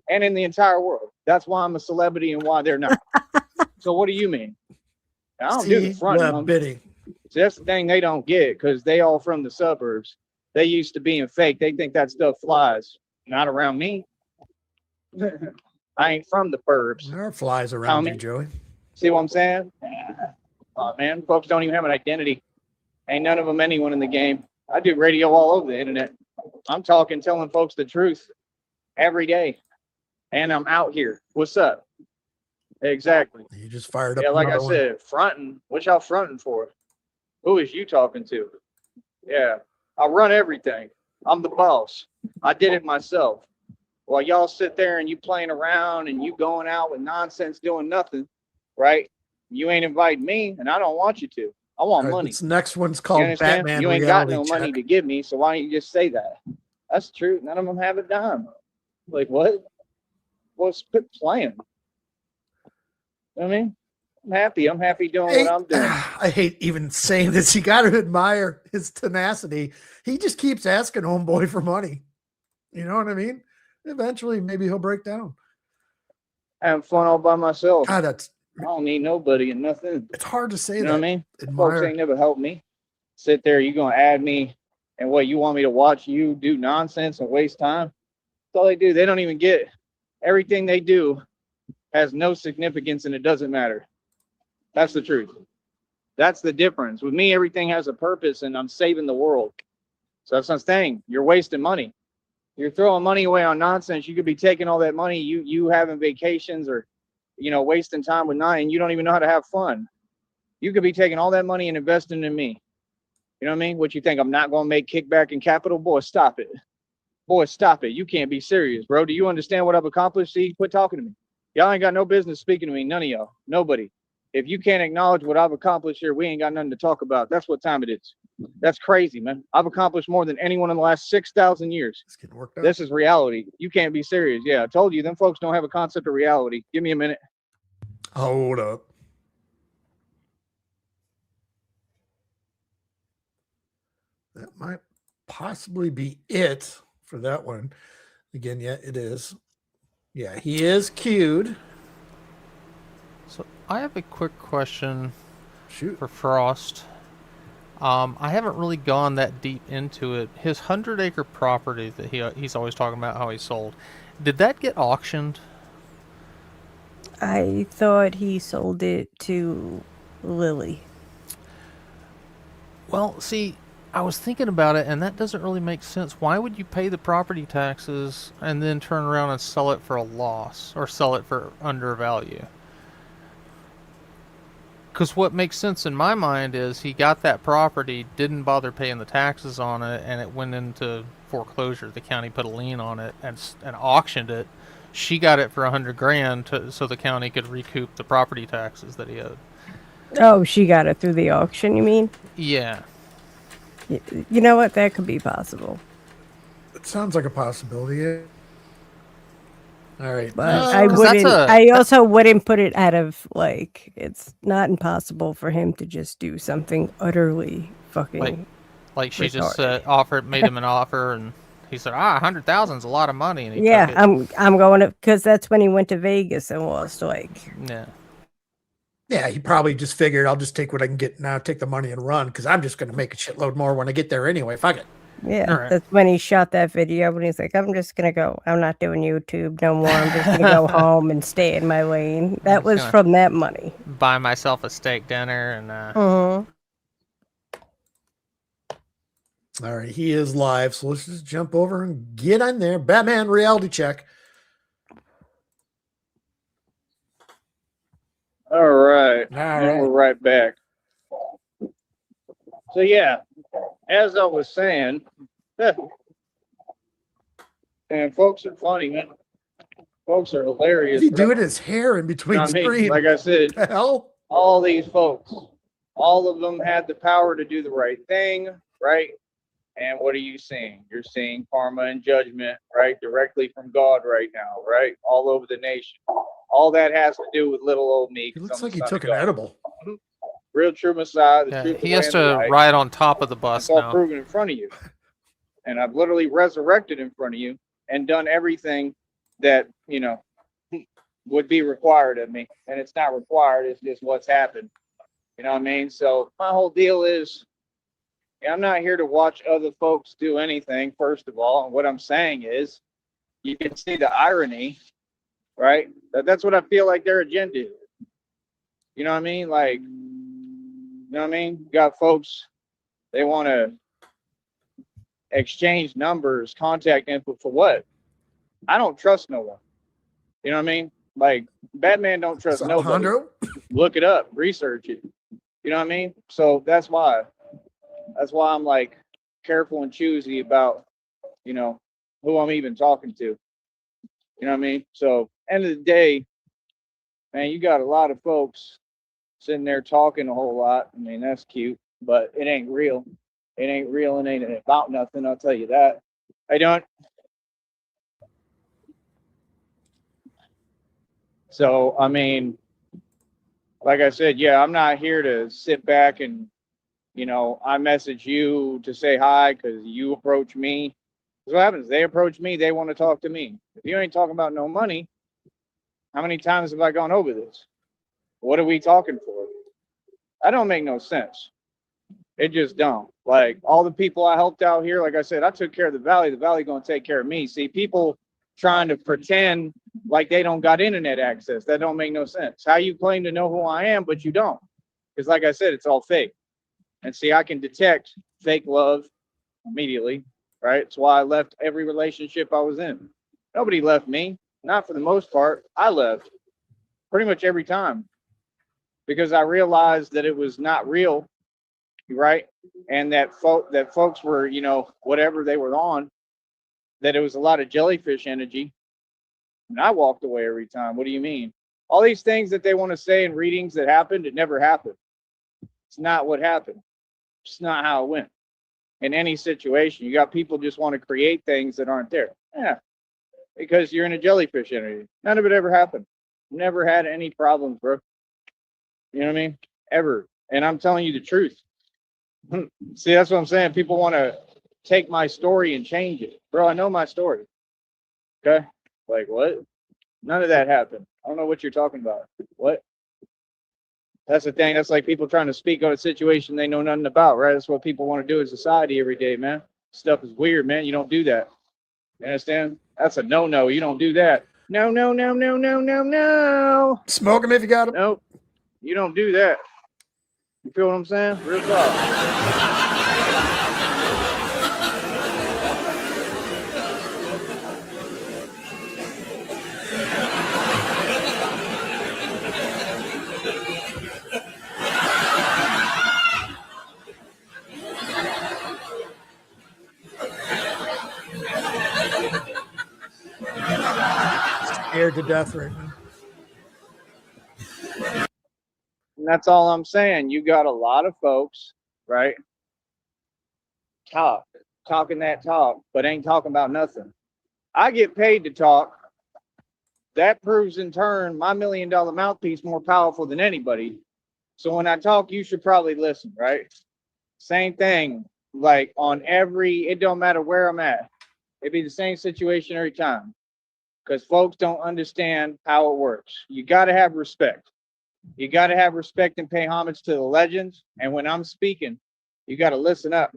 And in the entire world. That's why I'm a celebrity and why they're not. So what do you mean? I don't do the front. Bidding. So that's the thing they don't get because they all from the suburbs. They used to being fake. They think that stuff flies. Not around me. I ain't from the burbs. There are flies around you, Joey. See what I'm saying? Oh, man, folks don't even have an identity. Ain't none of them anyone in the game. I do radio all over the internet. I'm telling folks the truth every day. And I'm out here. What's up? Exactly. You just fired up. Yeah, like I said, fronting. What y'all fronting for? Who is you talking to? Yeah, I run everything. I'm the boss. I did it myself. While y'all sit there and you playing around and you going out with nonsense doing nothing, right? You ain't inviting me, and I don't want you to. I want money. This next one's called Batman. You ain't got no money to give me, so why don't you just say that? That's true. None of them have a dime. Like, what? What's playing? You know what I mean? I'm happy. I'm happy doing what I'm doing. I hate even saying this. You got to admire his tenacity. He just keeps asking homeboy for money. You know what I mean? Eventually, maybe he'll break down. Having fun all by myself. God, I don't need nobody and nothing. It's hard to say you that. know what I mean? Folks ain't never helped me. Sit there, you gonna add me And what, you want me to watch you do nonsense and waste time? That's all they do. They don't even get everything they do has no significance and it doesn't matter. That's the truth. That's the difference. With me, everything has a purpose and I'm saving the world. So that's what I'm saying. You're wasting money. You're throwing money away on nonsense. You could be taking all that money, you having vacations or, wasting time with nothing. You don't even know how to have fun. You could be taking all that money and investing in me. You know what I mean? What you think? I'm not going to make kickback and capital? Boy, stop it. Boy, stop it. You can't be serious, bro. Do you understand what I've accomplished? See, quit talking to me. Y'all ain't got no business speaking to me. None of y'all. Nobody. If you can't acknowledge what I've accomplished here, we ain't got nothing to talk about. That's what time it is. That's crazy, man. I've accomplished more than anyone in the last 6,000 years. It's getting worked out. This is reality. You can't be serious. Yeah, I told you, them folks don't have a concept of reality. Give me a minute. Hold up. That might possibly be it for that one. Again, yeah, it is. Yeah, he is queued. So I have a quick question Shoot. for Frost. I haven't really gone that deep into it. His 100-acre property that he's always talking about how he sold, did that get auctioned? I thought he sold it to Lily. Well, see, I was thinking about it, and that doesn't really make sense. Why would you pay the property taxes and then turn around and sell it for a loss or sell it for undervalue? Because what makes sense in my mind is he got that property, didn't bother paying the taxes on it, and it went into foreclosure. The county put a lien on it and auctioned it. She got it for $100,000 so the county could recoup the property taxes that he owed. Oh, she got it through the auction, you mean? Yeah. You know what? That could be possible. It sounds like a possibility. Yeah. All right. But No, I 'cause wouldn't. that's I also wouldn't put it out of it's not impossible for him to just do something utterly fucking. Like she just retarded. made him an offer, and he said, 100,000 is a lot of money, and he Yeah, took it. I'm going to, because that's when he went to Vegas and was like, Yeah. Yeah, he probably just figured I'll just take what I can get now, take the money and run because I'm just going to make a shitload more when I get there anyway. Fuck it. yeah, Right. that's when he shot that video when he's like, I'm just going to go. I'm not doing YouTube no more. I'm just going to go home and stay in my lane. That was gonna from that money. Buy myself a steak dinner and All right, he is live, so let's just jump over and get on there. Batman reality check. All right. All And right. we're right back. So, yeah, as I was saying, and folks are funny, man. Folks are hilarious. Is he doing his hair in between You know what I mean? screens? Like I said, The hell? all these folks, all of them had the power to do the right thing, right? And what are you seeing? You're seeing karma and judgment, right? Directly from God right now, right? All over the nation. All that has to do with little old me. He looks like he took an edible. Real true Messiah. The yeah, truth, he the has way, and the to light. ride on top of the bus It's all now. proven in front of you. And I've literally resurrected in front of you and done everything that, would be required of me. And it's not required. It's just what's happened. You know what I mean? So my whole deal is, I'm not here to watch other folks do anything, first of all. And what I'm saying is, you can see the irony, right? That's what I feel like their agenda is. You know what I mean? Like, you know what I mean? You got folks, they want to exchange numbers, contact info for what? I don't trust no one. You know what I mean? Like, Batman don't trust nobody. Alejandro? Look it up, research it. You know what I mean? So that's why I'm like careful and choosy about, who I'm even talking to. You know what I mean? So end of the day, man, you got a lot of folks sitting there talking a whole lot. I mean, that's cute, but it ain't real. It ain't real and ain't about nothing. I'll tell you that. I don't. So, I mean, like I said, yeah, I'm not here to sit back and, I message you to say hi because you approach me. What happens? They approach me. They want to talk to me. If you ain't talking about no money, how many times have I gone over this? What are we talking for? That don't make no sense. It just don't. Like all the people I helped out here, like I said, I took care of the valley gonna take care of me. See, people trying to pretend like they don't got internet access. That don't make no sense. How you claim to know who I am, but you don't? Because like I said, it's all fake. And see, I can detect fake love immediately, right? That's why I left every relationship I was in. Nobody left me, not for the most part. I left pretty much every time because I realized that it was not real, right? And that folks were, you know, whatever they were on, that it was a lot of jellyfish energy. And I walked away every time. What do you mean? All these things that they want to say in readings that happened, it never happened. It's not what happened. It's not how it went. In any situation, you got people just want to create things that aren't there. Yeah, because you're in a jellyfish energy. None of it ever happened. Never had any problems, bro. You know what I mean? Ever. And I'm telling you the truth. See, that's what I'm saying. People want to take my story and change it. Bro, I know my story. Okay? Like, what? None of that happened. I don't know what you're talking about. What? That's the thing. That's like people trying to speak on a situation they know nothing about, right? That's what people want to do in society every day, man. Stuff is weird, man. You don't do that. You understand? That's a no-no. You don't do that. No, no, no, no, no, no, no. Smoke them if you got them. Nope. You don't do that. You feel what I'm saying? Real talk. Scared to death right now. And that's all I'm saying. You got a lot of folks, right? Talking that talk, but ain't talking about nothing. I get paid to talk. That proves in turn my $1 million mouthpiece more powerful than anybody. So when I talk, you should probably listen, right? Same thing, like on every, it don't matter where I'm at. It'd be the same situation every time. Because folks don't understand how it works. You got to have respect. You got to have respect and pay homage to the legends. And when I'm speaking, you got to listen up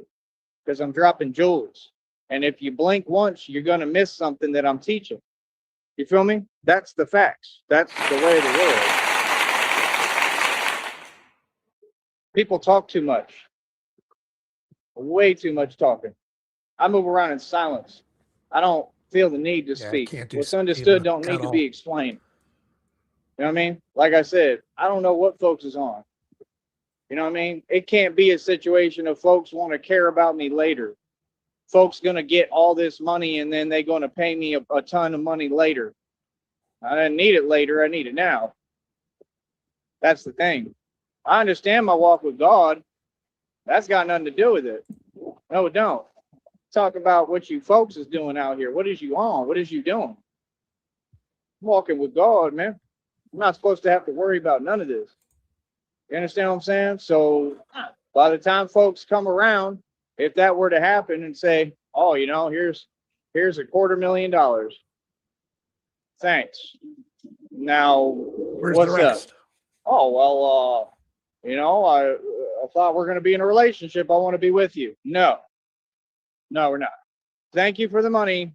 because I'm dropping jewels. And if you blink once, you're going to miss something that I'm teaching. You feel me? That's the facts. That's the way of the world. People talk too much. Way too much talking. I move around in silence. I don't feel the need to speak. What's understood don't need to be explained. You know what I mean? Like I said, I don't know what folks is on. You know what I mean? It can't be a situation of folks want to care about me later. Folks going to get all this money and then they're going to pay me a ton of money later. I didn't need it later. I need it now. That's the thing. I understand my walk with God. That's got nothing to do with it. No, it don't. Talk about what you folks is doing out here. What is you on? What is you doing? I'm walking with God, man. I'm not supposed to have to worry about none of this. You understand what I'm saying? So by the time folks come around, if that were to happen and say, oh, you know, here's $250,000. Thanks. Now, Where's what's the rest? up? Oh, well, you know, I thought we're going to be in a relationship. I want to be with you. No, we're not. Thank you for the money.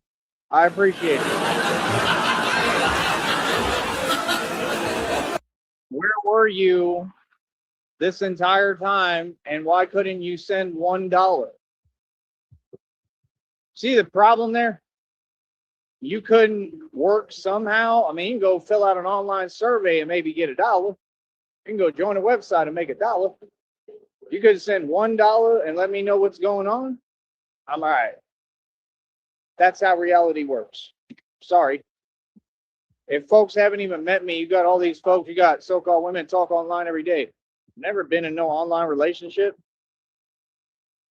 I appreciate it. Where were you this entire time, and why couldn't you send $1? See the problem there? You couldn't work somehow. I mean, you can go fill out an online survey and maybe get $1. You can go join a website and make $1. You could send $1 and let me know what's going on. I'm all right. That's how reality works. Sorry. If folks haven't even met me, you got all these folks, you got so-called women talk online every day. Never been in no online relationship.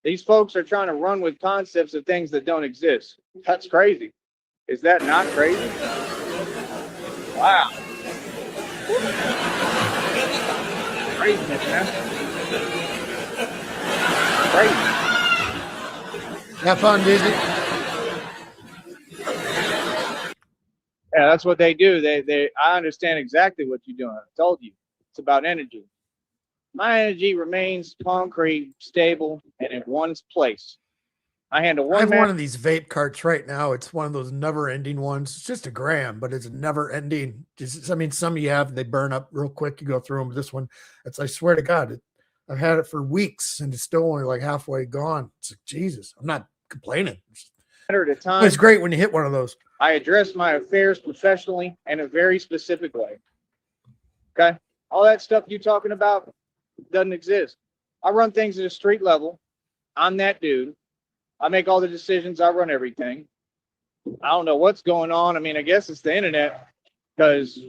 These folks are trying to run with concepts of things that don't exist. That's crazy. Is that not crazy? Wow. Craziness, man. Crazy. Have fun, Disney. Yeah, that's what they do. I understand exactly what you're doing. I told you. It's about energy. My energy remains concrete, stable, and in one place. I handle I one have man. one of these vape carts right now. It's one of those never-ending ones. It's just a gram, but it's never-ending. Just, I mean, some you have, they burn up real quick. You go through them. This one, it's, I swear to God, I've had it for weeks, and it's still only like halfway gone. It's like, Jesus, I'm not complaining. At a But time. it's great when you hit one of those. I address my affairs professionally in a very specific way. Okay? All that stuff you talking about doesn't exist. I run things at a street level. I'm that dude. I make all the decisions. I run everything. I don't know what's going on. I mean, I guess it's the internet, because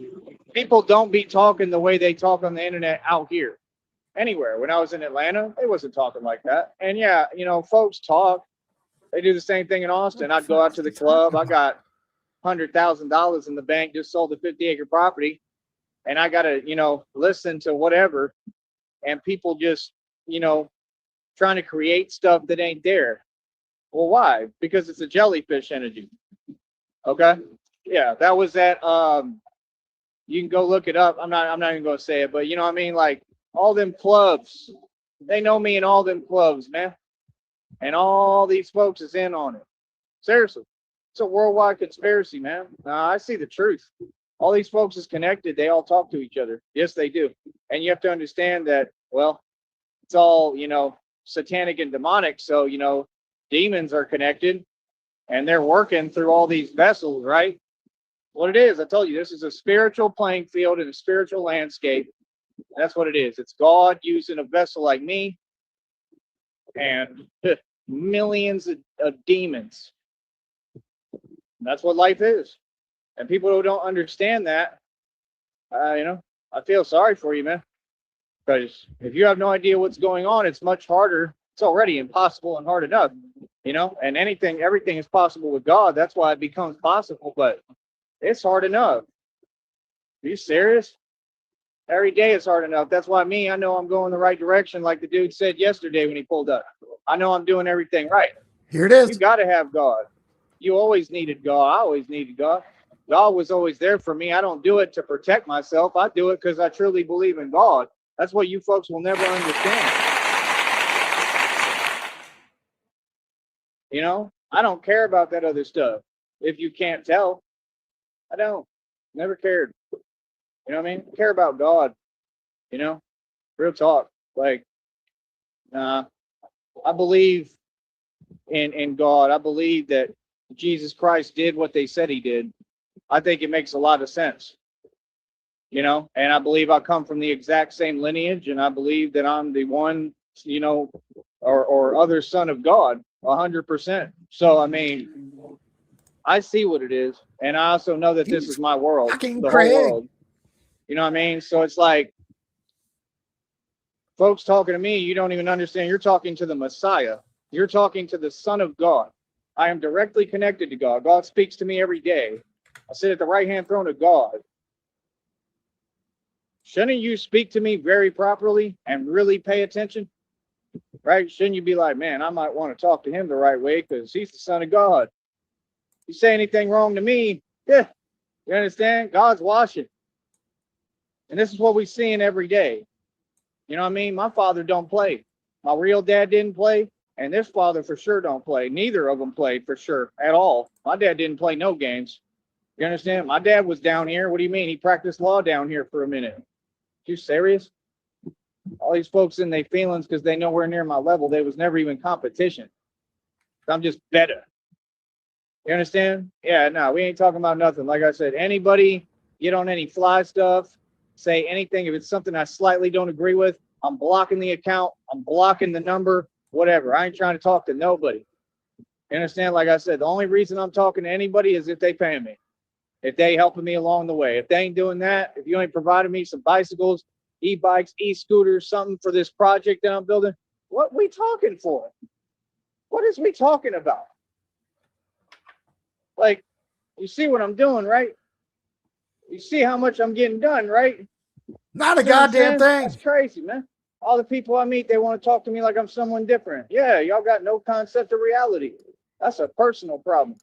people don't be talking the way they talk on the internet out here. Anywhere. When I was in Atlanta, they wasn't talking like that. And yeah, you know, folks talk. They do the same thing in Austin. I'd go out to the club. I got $100,000 in the bank, just sold a 50-acre property, and I got to, you know, listen to whatever, and people just, you know, trying to create stuff that ain't there. Well, why? Because it's a jellyfish energy. Okay. Yeah, that was that. You can go look it up. I'm not even going to say it, but you know what I mean? Like all them clubs, they know me in all them clubs, man. And all these folks is in on it. Seriously. It's a worldwide conspiracy, man. I see the truth. All these folks is connected. They all talk to each other. Yes, they do. And you have to understand that, well, it's all, you know, satanic and demonic. So, you know, demons are connected and they're working through all these vessels, right? What it is, I told you, this is a spiritual playing field and a spiritual landscape. That's what it is. It's God using a vessel like me and millions of demons. That's what life is. And people who don't understand that, you know, I feel sorry for you, man. Because if you have no idea what's going on, it's much harder. It's already impossible and hard enough, you know, and everything is possible with God. That's why it becomes possible, but it's hard enough. Are you serious? Every day it's hard enough. That's why I know I'm going the right direction, like the dude said yesterday when he pulled up. I know I'm doing everything right. Here it is. You got to have God. You always needed God. I always needed God. God was always there for me. I don't do it to protect myself. I do it because I truly believe in God. That's what you folks will never understand. You know, I don't care about that other stuff. If you can't tell, I don't. Never cared. You know what I mean? I care about God. You know, real talk. Like, I believe in God. I believe that Jesus Christ did what they said he did. I think it makes a lot of sense. You know, and I believe I come from the exact same lineage, and I believe that I'm the one, you know, or other son of God, 100%. So, I mean, I see what it is, and I also know that this is my world, the whole world. You know what I mean? So it's like, folks talking to me, you don't even understand. You're talking to the Messiah. You're talking to the Son of God. I am directly connected to God. God speaks to me every day. I sit at the right-hand throne of God. Shouldn't you speak to me very properly and really pay attention? Right? Shouldn't you be like, man, I might want to talk to him the right way because he's the Son of God. If you say anything wrong to me, yeah, you understand? God's watching. And this is what we're seeing every day. You know what I mean? My father don't play. My real dad didn't play. And this father for sure don't play. Neither of them played for sure at all. My dad didn't play no games. You understand? My dad was down here. What do you mean? He practiced law down here for a minute. You serious? All these folks in their feelings because they nowhere near my level. They was never even competition. I'm just better. You understand? Yeah, no, we ain't talking about nothing. Like I said, anybody get on any fly stuff, say anything. If it's something I slightly don't agree with, I'm blocking the account. I'm blocking the number, whatever. I ain't trying to talk to nobody. You understand? Like I said, the only reason I'm talking to anybody is if they pay me. If they helping me along the way. If they ain't doing that, if you ain't providing me some bicycles, e-bikes, e-scooters, something for this project that I'm building, what we talking for? What is we talking about? Like, you see what I'm doing, right? You see how much I'm getting done, right? Not a goddamn thing. That's crazy, man. All the people I meet, they want to talk to me like I'm someone different. Yeah, y'all got no concept of reality. That's a personal problem.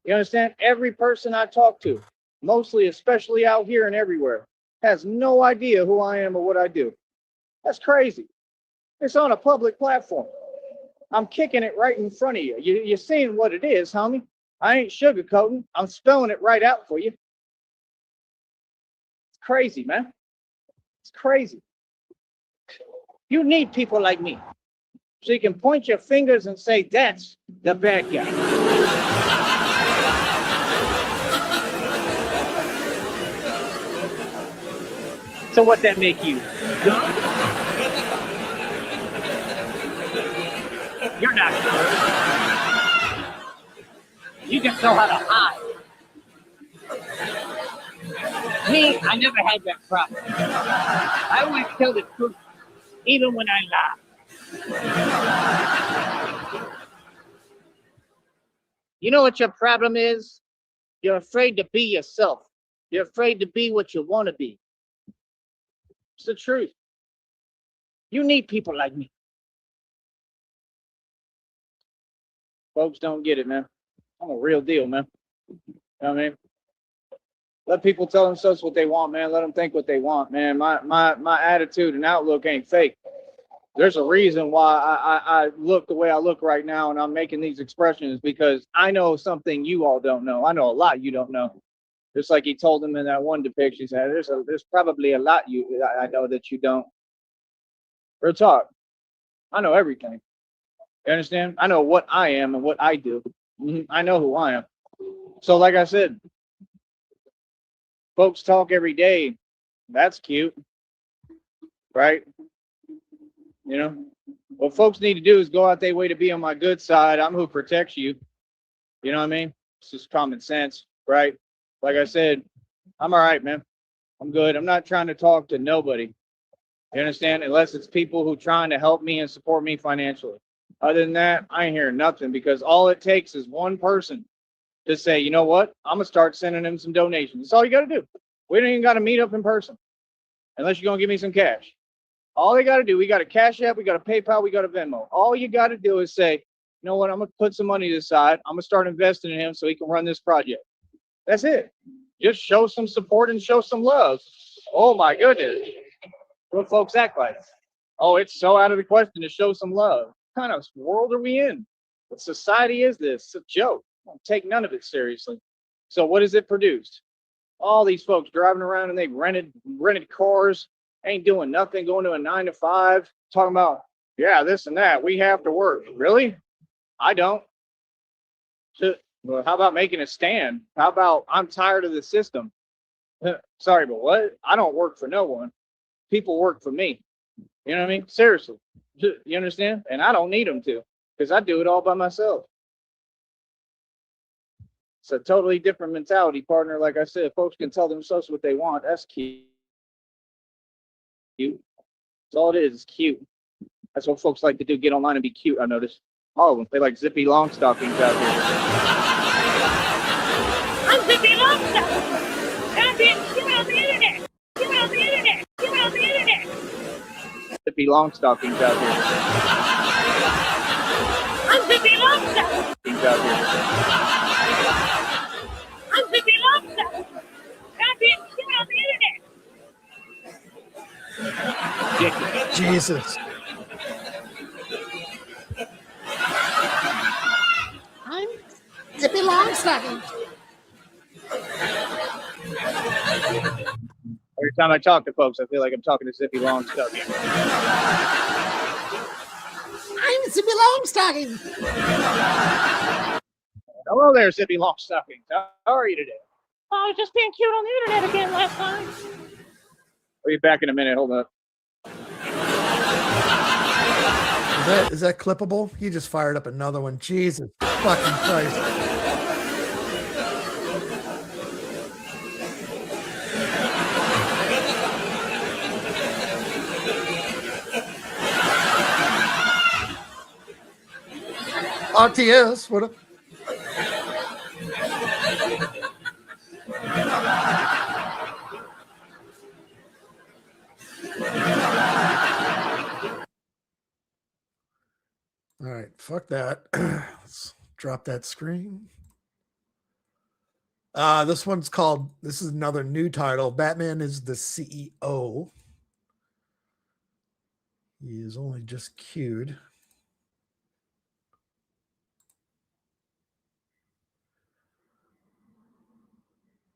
You understand? Every person I talk to, mostly, especially out here and everywhere, has no idea who I am or what I do. That's crazy. It's on a public platform. I'm kicking it right in front of you. You're seeing what it is, homie. I ain't sugarcoating. I'm spelling it right out for you. It's crazy, man. It's crazy. You need people like me. So you can point your fingers and say, that's the bad guy. So what that make you? Dumb? You're not dumb. You just know how to hide. Me, I never had that problem. I always tell the truth, even when I lie. You know what your problem is? You're afraid to be yourself. You're afraid to be what you want to be. It's the truth. You need people like me. Folks don't get it, man. I'm a real deal, man. You know what I mean? Let people tell themselves what they want, man. Let them think what they want, man. My attitude and outlook ain't fake. There's a reason why I look the way I look right now, and I'm making these expressions because I know something you all don't know. I know a lot you don't know. Just like he told them in that one depiction, he said, there's probably a lot I know that you don't. Real talk. I know everything. You understand? I know what I am and what I do. I know who I am. So like I said, folks talk every day. That's cute. Right? You know? What folks need to do is go out their way to be on my good side. I'm who protects you. You know what I mean? It's just common sense, right? Like I said, I'm all right, man. I'm good. I'm not trying to talk to nobody. You understand? Unless it's people who trying to help me and support me financially. Other than that, I ain't hearing nothing because all it takes is one person to say, you know what? I'm going to start sending them some donations. That's all you got to do. We don't even got to meet up in person unless you're going to give me some cash. All you got to do, we got a Cashapp, we got a PayPal, we got a Venmo. All you got to do is say, you know what? I'm going to put some money aside. I'm going to start investing in him so he can run this project. That's it. Just show some support and show some love. Oh, my goodness. What folks act like? Oh, it's so out of the question to show some love. What kind of world are we in? What society is this? It's a joke. Don't take none of it seriously. So what has it produced? All these folks driving around and they've rented cars, ain't doing nothing, going to a 9 to 5, talking about, yeah, this and that. We have to work. Really? I don't. So, well, how about making a stand? How about I'm tired of the system? Sorry, but what? I don't work for no one. People work for me. You know what I mean? Seriously. You understand? And I don't need them to because I do it all by myself. It's a totally different mentality, partner. Like I said, folks can tell themselves what they want. That's cute. That's all it is. It's cute. That's what folks like to do. Get online and be cute. I noticed. All of them. They like zippy long stockings out here. I'm zippy longstocking. I'm being cute on the internet. Cute on the internet. Cute on the internet. Zippy long stockings out here. I'm zippy longstocking. Out here. I'm zippy longstocking. I'm being cute on the internet. Jesus. I'm zippy longstocking. Every time I talk to folks, I feel like I'm talking to zippy long stockings. I'm zippy longstocking. Hello there, zippy long stockings. How are you today? I was just being cute on the internet again last time. I'll be back in a minute. Hold up. Is that clippable? He just fired up another one. Jesus fucking Christ. RTS, what up? All right, fuck that. Let's drop that screen. This one's called, this is another new title. Batman is the CEO. He is only just queued.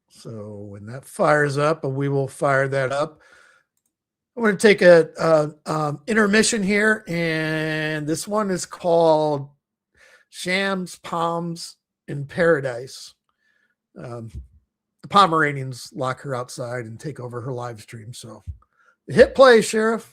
So when that fires up, and we will fire that up, I'm going to take a intermission here, and this one is called Shams, Palms, in Paradise. The Pomeranians lock her outside and take over her live stream. So hit play, Sheriff.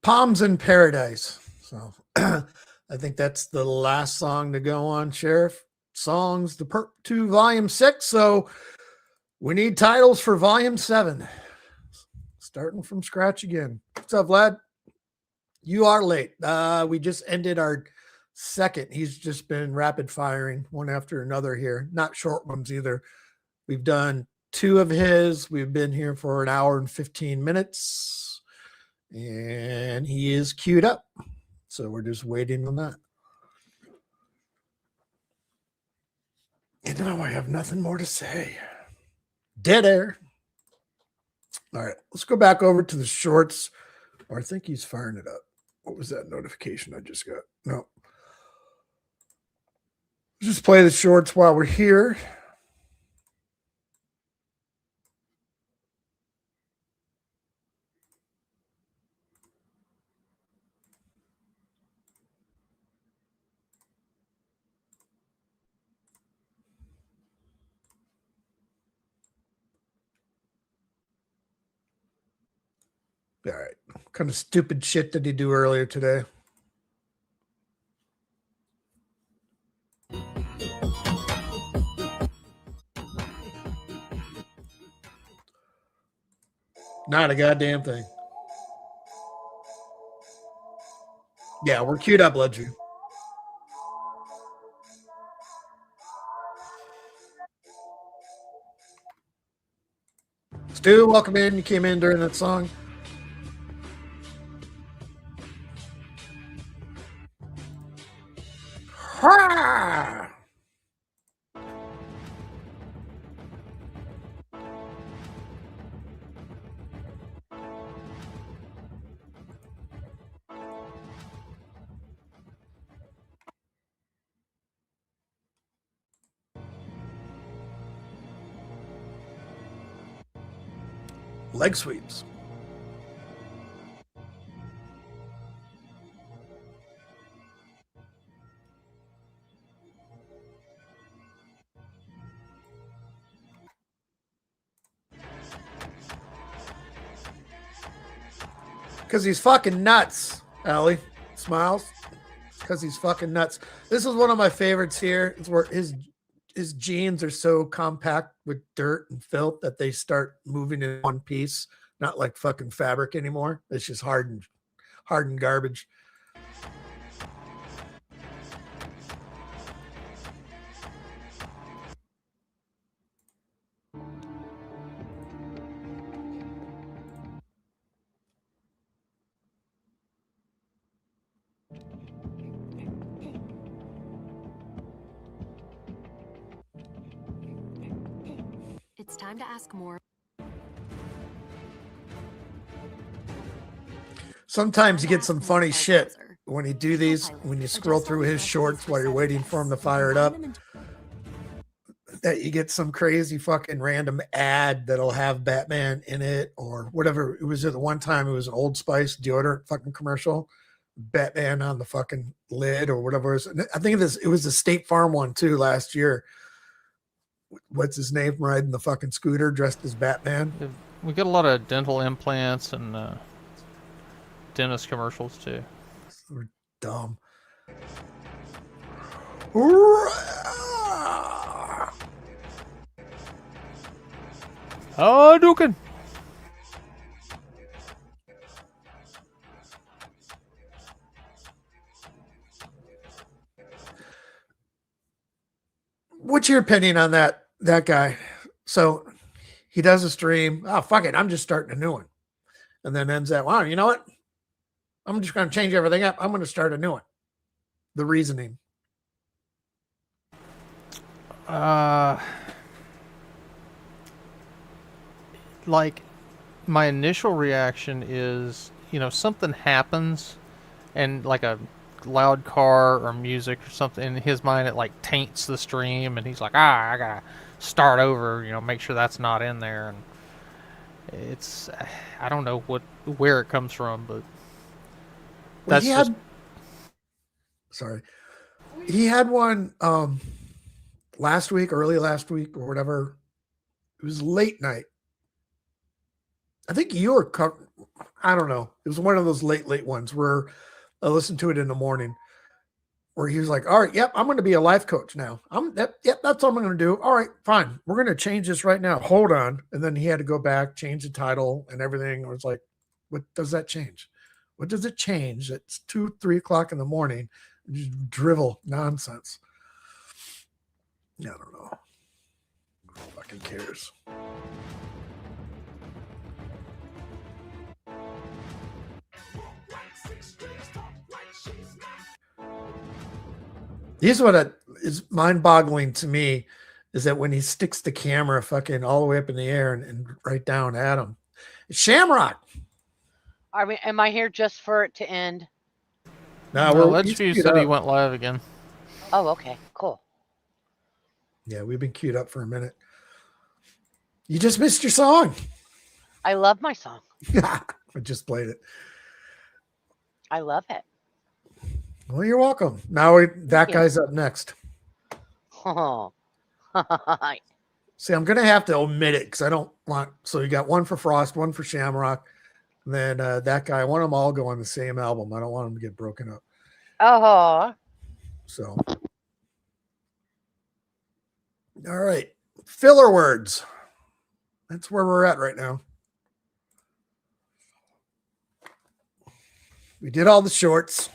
Palms in Paradise. So I think that's the last song to go on Sheriff Songs, the Perp 2 Volume 6. So we need titles for Volume 7. Starting from scratch again. What's up, Vlad? You are late. We just ended our second. He's just been rapid firing one after another here. Not short ones either. We've done 2 of his. We've been here for an hour and 15 minutes. And he is queued up. So we're just waiting on that. And now I have nothing more to say. Dead air. All right, let's go back over to the shorts. Or I think he's firing it up. What was that notification I just got? No. Just play the shorts while we're here. All right. What kind of stupid shit did he do earlier today? Not a goddamn thing. Yeah, we're queued up, Ledger. Stu, welcome in. You came in during that song. Ha! Leg sweeps. Because he's fucking nuts, Allie. Smiles. Because he's fucking nuts. This is one of my favorites here. It's where his jeans are so compact with dirt and filth that they start moving in one piece, not like fucking fabric anymore. It's just hardened garbage. It's time to ask more. Sometimes you get some funny shit when you do these, when you scroll through his shorts while you're waiting for him to fire it up, that you get some crazy fucking random ad that'll have Batman in it or whatever. It was at one time, it was an Old Spice deodorant fucking commercial, Batman on the fucking lid or whatever it was. I think it was the State Farm one too last year. What's his name riding the fucking scooter dressed as Batman? We get a lot of dental implants and dentist commercials too. We're dumb. Oh, Dukin. What's your opinion on that guy? So he does a stream. Oh, fuck it. I'm just starting a new one. And then ends at, wow, you know what? I'm just going to change everything up. I'm going to start a new one. The reasoning. Like, my initial reaction is, something happens and like a loud car or music or something in his mind, it like taints the stream and he's like, I gotta start over, make sure that's not in there. And it's, I don't know where it comes from, but that's sorry. He had one early last week or whatever. It was late night. I think you were I don't know. It was one of those late ones where I listened to it in the morning where he was like, all right, yep, I'm going to be a life coach now. Yep, that's what I'm going to do. All right, fine. We're going to change this right now. Hold on. And then he had to go back, change the title and everything. I was like, what does that change? What does it change? It's 2-3 o'clock in the morning. Just drivel nonsense. I don't know. Who fucking cares? Here's what is mind-boggling to me is that when he sticks the camera fucking all the way up in the air and right down at him, Shamrock. Am I here just for it to end? No, Ledgeview said he went live again. Oh, okay, cool. Yeah, we've been queued up for a minute. You just missed your song. I love my song. I just played it. I love it. Well, you're welcome. Now that guy's up next. Oh. See, I'm going to have to omit it because I don't want. So you got one for Frost, one for Shamrock, and then that guy. I want them all go on the same album. I don't want them to get broken up. Oh. So, all right. Filler words. That's where we're at right now. We did all the shorts.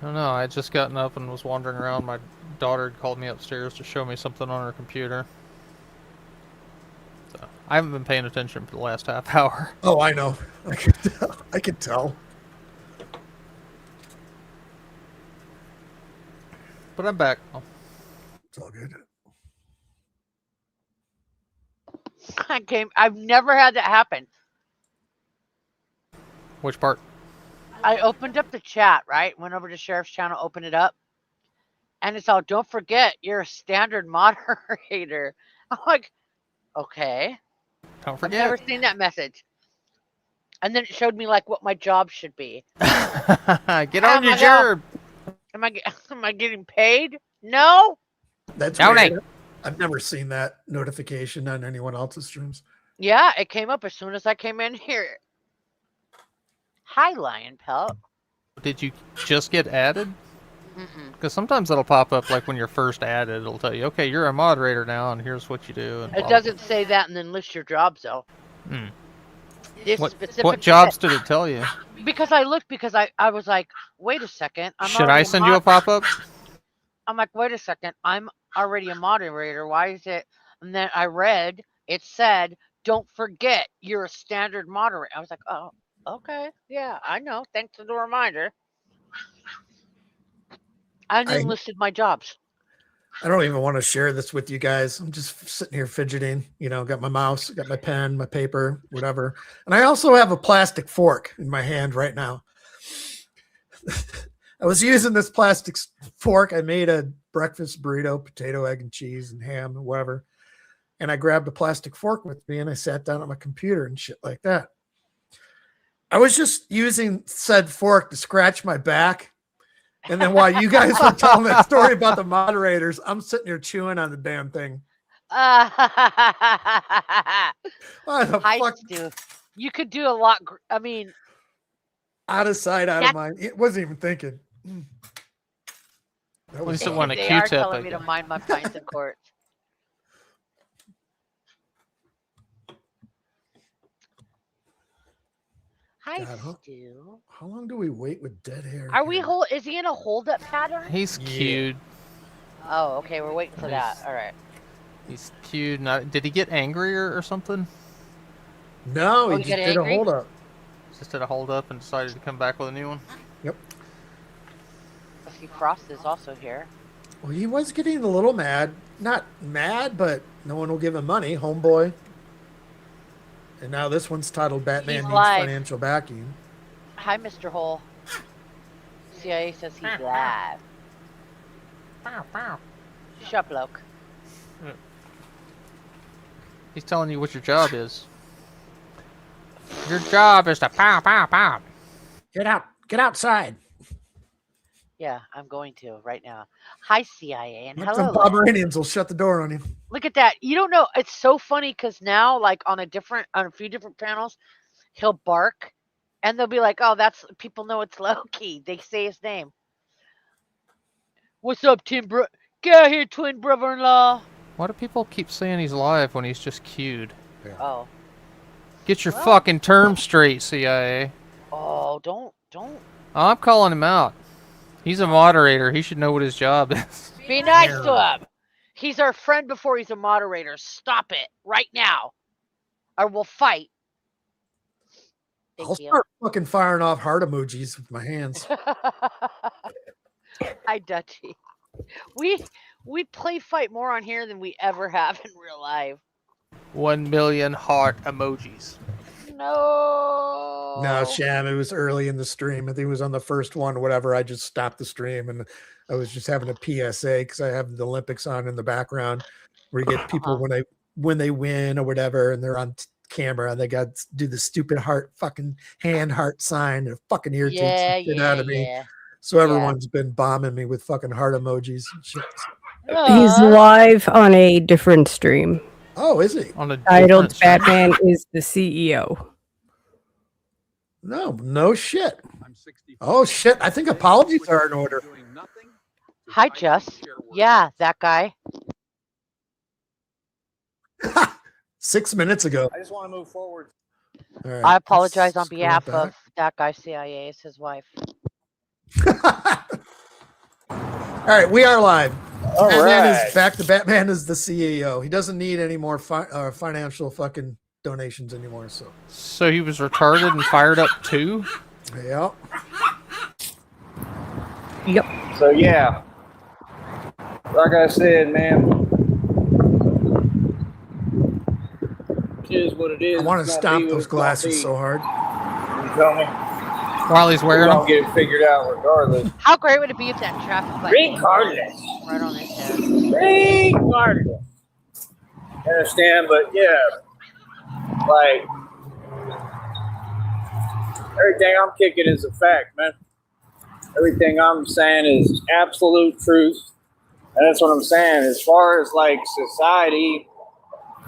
I don't know. I had just gotten up and was wandering around. My daughter had called me upstairs to show me something on her computer. So I haven't been paying attention for the last half hour. Oh, I know. I can tell. But I'm back. It's all good. I've never had that happen. Which part? I opened up the chat, right? Went over to Sheriff's channel, opened it up. And it's all, don't forget, you're a standard moderator. I'm like, okay. Don't forget. I've never seen that message. And then it showed me like what my job should be. Get on your job. Am I getting paid? No. That's Donate. weird. I've never seen that notification on anyone else's streams. Yeah, it came up as soon as I came in here. Hi, Lion Pelt. Did you just get added? Because sometimes it'll pop up like when you're first added. It'll tell you, okay, you're a moderator now, and here's what you do. And It doesn't say that and then list your jobs, though. This What jobs did it tell you? Because I looked, because I was like, wait a second. Should I send you a pop-up? I'm like, wait a second. I'm already a moderator. Why is it? And then I read, it said, don't forget, you're a standard moderator. I was like, oh, okay. Yeah, I know. Thanks for the reminder. And then listed my jobs. I don't even want to share this with you guys. I'm just sitting here fidgeting, got my mouse, got my pen, my paper, whatever. And I also have a plastic fork in my hand right now. I was using this plastic fork. I made a breakfast burrito, potato, egg, and cheese, and ham, and whatever. And I grabbed a plastic fork with me and I sat down at my computer and shit like that. I was just using said fork to scratch my back. And then while you guys were telling that story about the moderators, I'm sitting here chewing on the damn thing. What the fuck? Stu. You could do a lot. I mean, out of sight, out of mind. It wasn't even thinking. At least it won a they Q-tip. are telling me to mind my pints and quarts. Hi, God, Stu. How long do we wait with dead hair? Are we is he in a hold-up pattern? He's queued. Oh, okay. We're waiting for that. All right. He's queued. Did he get angry or something? No, he he just got did a angry? hold up. Just did a hold up and decided to come back with a new one. Yep. I see Frost is also here. Well, he was getting a little mad. Not mad, but no one will give him money. Homeboy. And now this one's titled Batman He's Needs live. Financial Backing. Hi, Mr. Hole. CIA says he's live. Shut up, bloke. He's telling you what your job is. Your job is to pow, pow, pow. Get out. Get outside. Yeah, I'm going to right now. Hi, CIA, and Some hello. Pomeranians will shut the door on you. Look at that. You don't know. It's so funny because now, like on a few different panels, he'll bark, and they'll be like, "Oh, that's people know it's Loki." They say his name. What's up, Tim? Get out here, twin brother-in-law. Why do people keep saying he's live when he's just queued? Oh. Get your fucking terms straight, CIA. Oh, don't. Oh, I'm calling him out. He's a moderator. He should know what his job is. Be nice to him. He's our friend before he's a moderator. Stop it right now. or we'll fight. I'll Thank you. start fucking firing off heart emojis with my hands. Hi, Dutchie. We play fight more on here than we ever have in real life. 1 million heart emojis. No. No, Sham, it was early in the stream. I think it was on the first one, whatever. I just stopped the stream and I was just having a PSA because I have the Olympics on in the background where you get people when they win or whatever and they're on camera and they got do the stupid heart fucking hand heart sign and it fucking irritates the shit out of me. So everyone's been bombing me with fucking heart emojis and shit. He's live on a different stream. Oh, is he? On a Titled different stream. Batman is the CEO. No shit. Oh shit. I think apologies are in order. Hi, Jess. Yeah, that guy. 6 minutes ago. I just want to move forward. All right, I apologize on let's scroll behalf back. of that guy. CIA is his wife. All right, we are live. All Batman right. is back. The Batman is the CEO. He doesn't need any more financial donations anymore. So he was retarded and fired up too? Yeah. Yep. So yeah, like I said, man, it is what it is. I want to It's gonna stomp be what those it's gonna glasses be. so hard. You feel me? While he's We're wearing gonna them? get it figured out regardless. How great would it be if that traffic light came Regardless. right on his head? Regardless. You understand? But yeah, like everything I'm kicking is a fact, man. Everything I'm saying is absolute truth. And that's what I'm saying. As far as like society,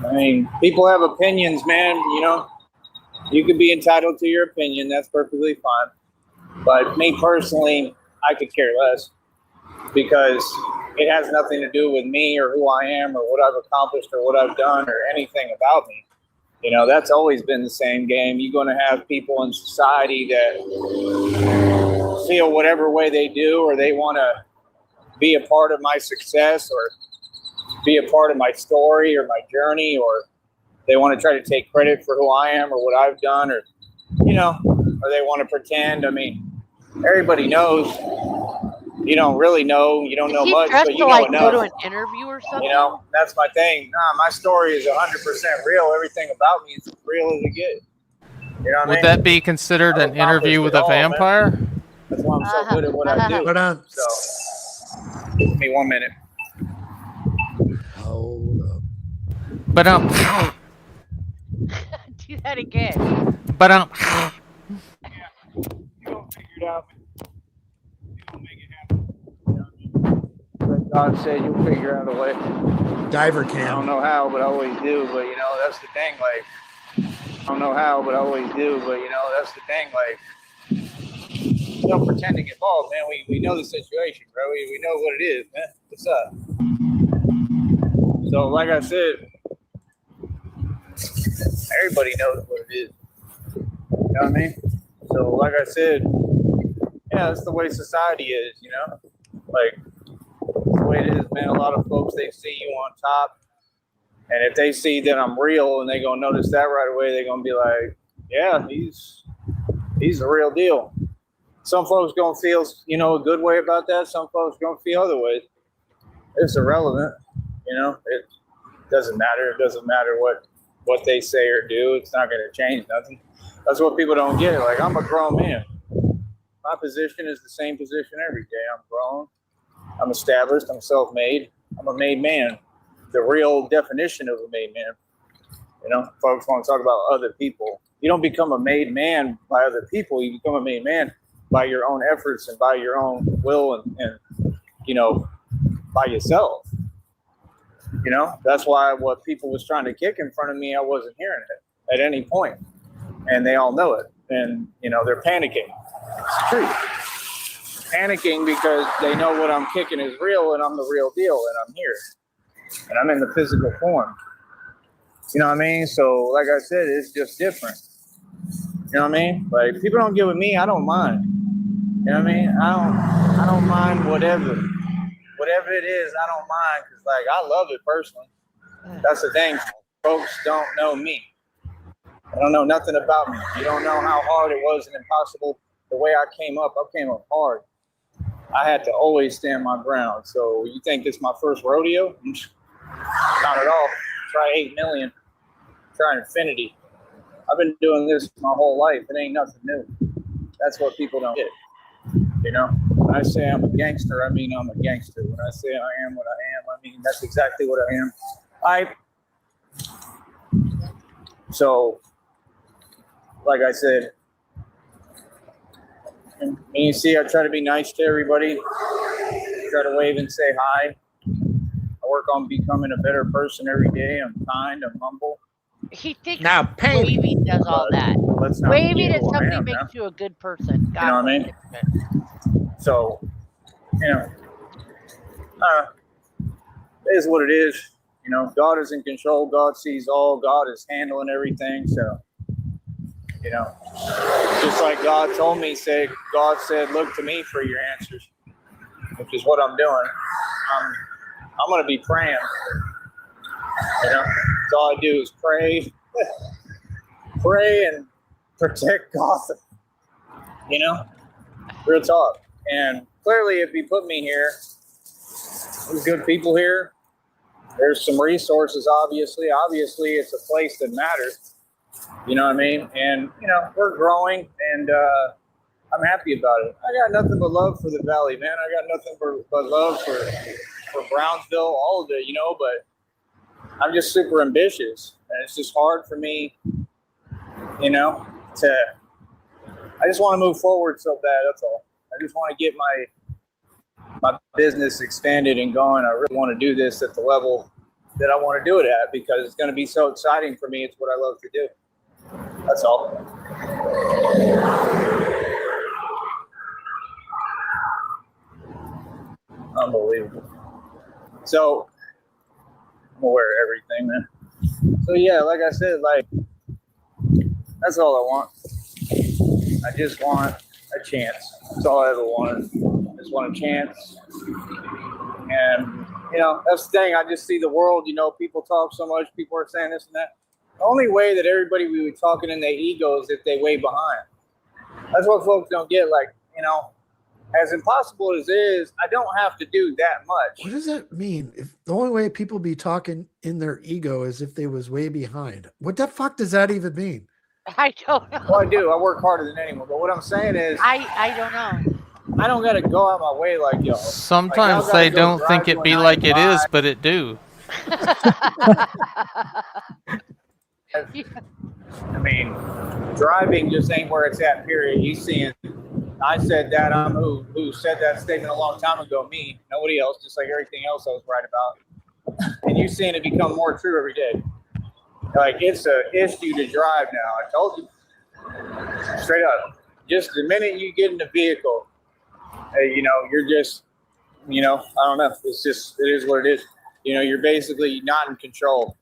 I mean, people have opinions, man. You know, you could be entitled to your opinion. That's perfectly fine. But me personally, I could care less because it has nothing to do with me or who I am or what I've accomplished or what I've done or anything about me. You know, that's always been the same game. You're going to have people in society that feel whatever way they do, or they want to be a part of my success or be a part of my story or my journey, or they want to try to take credit for who I am or what I've done, or, you know, or they want to pretend. I mean, everybody knows. You don't really know. You don't know Is he much, dressed but you to know like enough. go to an interview or something? You know, that's my thing. Nah, my story is 100% real. Everything about me is as real as it gets. You know what I Would mean? that be considered I've an interview with a accomplished it all, man. vampire? That's why I'm so good at what I do. But So, give me 1 minute. hold up. But Do that again. but You don't figure it out. You don't make it happen. You know what I mean? Like God said, you'll figure out a way. Diver I don't cam. know how, but I always do. But you know, that's the thing. Like, I don't know how, but I always do. But you know, that's the thing. Like, don't pretend to get involved, man. We know the situation, bro. We know what it is, man. What's up? So, like I said, everybody knows what it is. You know what I mean? So, like I said, yeah, that's the way society is, you know? Like, that's the way it is, man. A lot of folks, they see you on top. And if they see that I'm real and they gonna notice that right away, they're gonna be like, yeah, he's the real deal. Some folks gonna feel, you know, a good way about that. Some folks gonna feel other ways. It's irrelevant, you know. It doesn't matter. It doesn't matter what they say or do. It's not gonna change nothing. That's what people don't get. Like, I'm a grown man. My position is the same position every day. I'm grown. I'm established. I'm self-made. I'm a made man. The real definition of a made man. You know, folks want to talk about other people. You don't become a made man by other people. You become a made man by your own efforts and by your own will and you know, by yourself. You know, that's why what people was trying to kick in front of me, I wasn't hearing it at any point. And they all know it. And, you know, they're panicking. It's true. Panicking because they know what I'm kicking is real and I'm the real deal and I'm here. And I'm in the physical form. You know what I mean? So, like I said, it's just different. You know what I mean? Like, people don't get with me, I don't mind. You know what I mean? I don't mind whatever it is. I don't mind because, like, I love it personally. That's the thing. Folks don't know me. I don't know nothing about me. You don't know how hard it was and impossible. The way I came up hard. I had to always stand my ground. So you think this is my first rodeo? Not at all. Try 8 million. Try infinity. I've been doing this my whole life. It ain't nothing new. That's what people don't get. You know, when I say I'm a gangster, I mean I'm a gangster. When I say I am what I am, I mean that's exactly what I am. So, like I said, and you see, I try to be nice to everybody. Try to wave and say hi. I work on becoming a better person every day. I'm kind. I'm humble. He thinks Now pay me. waving does all that. Let's not Waving forget is who I something am makes now. you a good person. God You know what I mean? So, you know, it is what it is. You know, God is in control. God sees all. God is handling everything. So, you know, just like God told me, God said, look to me for your answers, which is what I'm doing. I'm going to be praying. You know, that's all I do is pray, pray and protect Gotham. You know, real talk. And clearly, if he put me here, there's good people here. There's some resources, obviously. Obviously, it's a place that matters. You know what I mean? And, you know, we're growing, and I'm happy about it. I got nothing but love for the Valley, man. I got nothing but love for Brownsville, all of it, you know, but I'm just super ambitious. And it's just hard for me, you know, I just want to move forward so bad, that's all. I just want to get my business expanded and going. I really want to do this at the level that I want to do it at because it's going to be so exciting for me. It's what I love to do. That's all. Unbelievable. So I'm aware of everything, man. So yeah, like I said, that's all I want. I just want a chance. That's all I ever wanted. I just want a chance. And, you know, that's the thing. I just see the world, you know, people talk so much. People are saying this and that. The only way that everybody would be talking in their ego is if they way behind. That's what folks don't get. Like, you know, as impossible as it is, I don't have to do that much. What does that mean? If the only way people be talking in their ego is if they was way behind. What the fuck does that even mean? I don't know. Well, I do. I work harder than anyone. But what I'm saying is, I don't know. I don't got to go out my way like y'all. Sometimes Like, they don't think it be like it is, but it do. I mean, driving just ain't where it's at, period. You seeing, I said that, I'm who said that statement a long time ago, me, nobody else, just like everything else I was right about. And you seeing it become more true every day. Like, it's an issue to drive now. I told you. Straight up. Just the minute you get in the vehicle, you know, you're just, you know, I don't know. It's just, it is what it is. You know, you're basically not in control.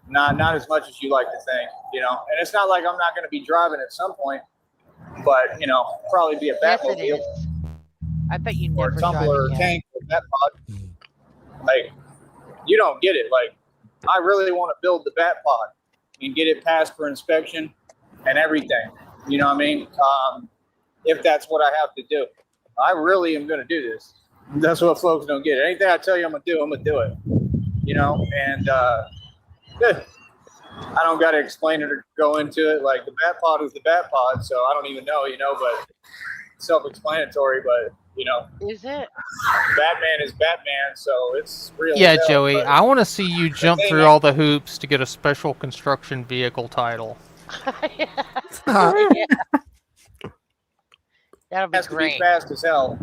Not as much as you like to think, you know. And it's not like I'm not going to be driving at some point, but, you know, probably be a Yes, it Batmobile. is. I bet you Or never a tumbler or drive a again. tank or that pod. Like, you don't get it. Like, I really want to build the Bat Pod and get it passed for inspection and everything. You know what I mean? If that's what I have to do. I really am going to do this. That's what folks don't get. Anything I tell you I'm going to do it. You know? And I don't got to explain it or go into it. Like, the Bat Pod is the Bat Pod, so I don't even know, you know, but self-explanatory, but, you know. Is it? Batman is Batman, so it's real. Yeah, as hell, Joey, but I want to see you jump thing through I- all the hoops to get a special construction vehicle title. Yeah. That'll it be has to be great. fast as hell.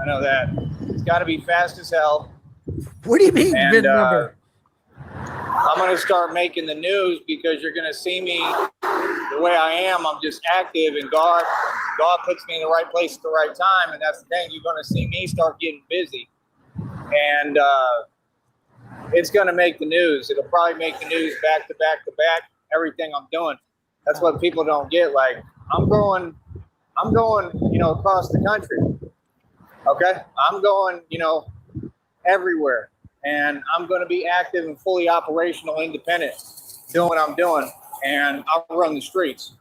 I know that. It's got to be fast as hell. What do you mean, And VIN number? I'm going to start making the news because you're going to see me the way I am. I'm just active, and God puts me in the right place at the right time, and that's the thing. You're going to see me start getting busy, and it's going to make the news. It'll probably make the news back to back to back. Everything I'm doing. That's what people don't get. Like, I'm going, you know, across the country. Okay, I'm going, you know, everywhere. And I'm going to be active and fully operational, independent, doing what I'm doing. and I'll run the streets.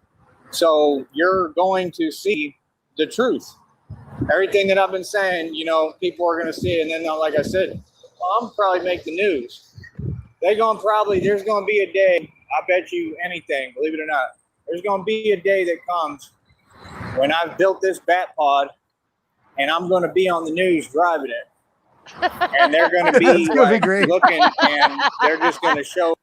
So you're going to see the truth. Everything that I've been saying, you know, people are going to see it. And then, like I said, I'm probably make the news. There's going to be a day, I bet you anything, believe it or not, there's going to be a day that comes when I've built this bat pod and I'm going to be on the news driving it. And they're going to be, It's gonna be great. looking, and they're just going to show.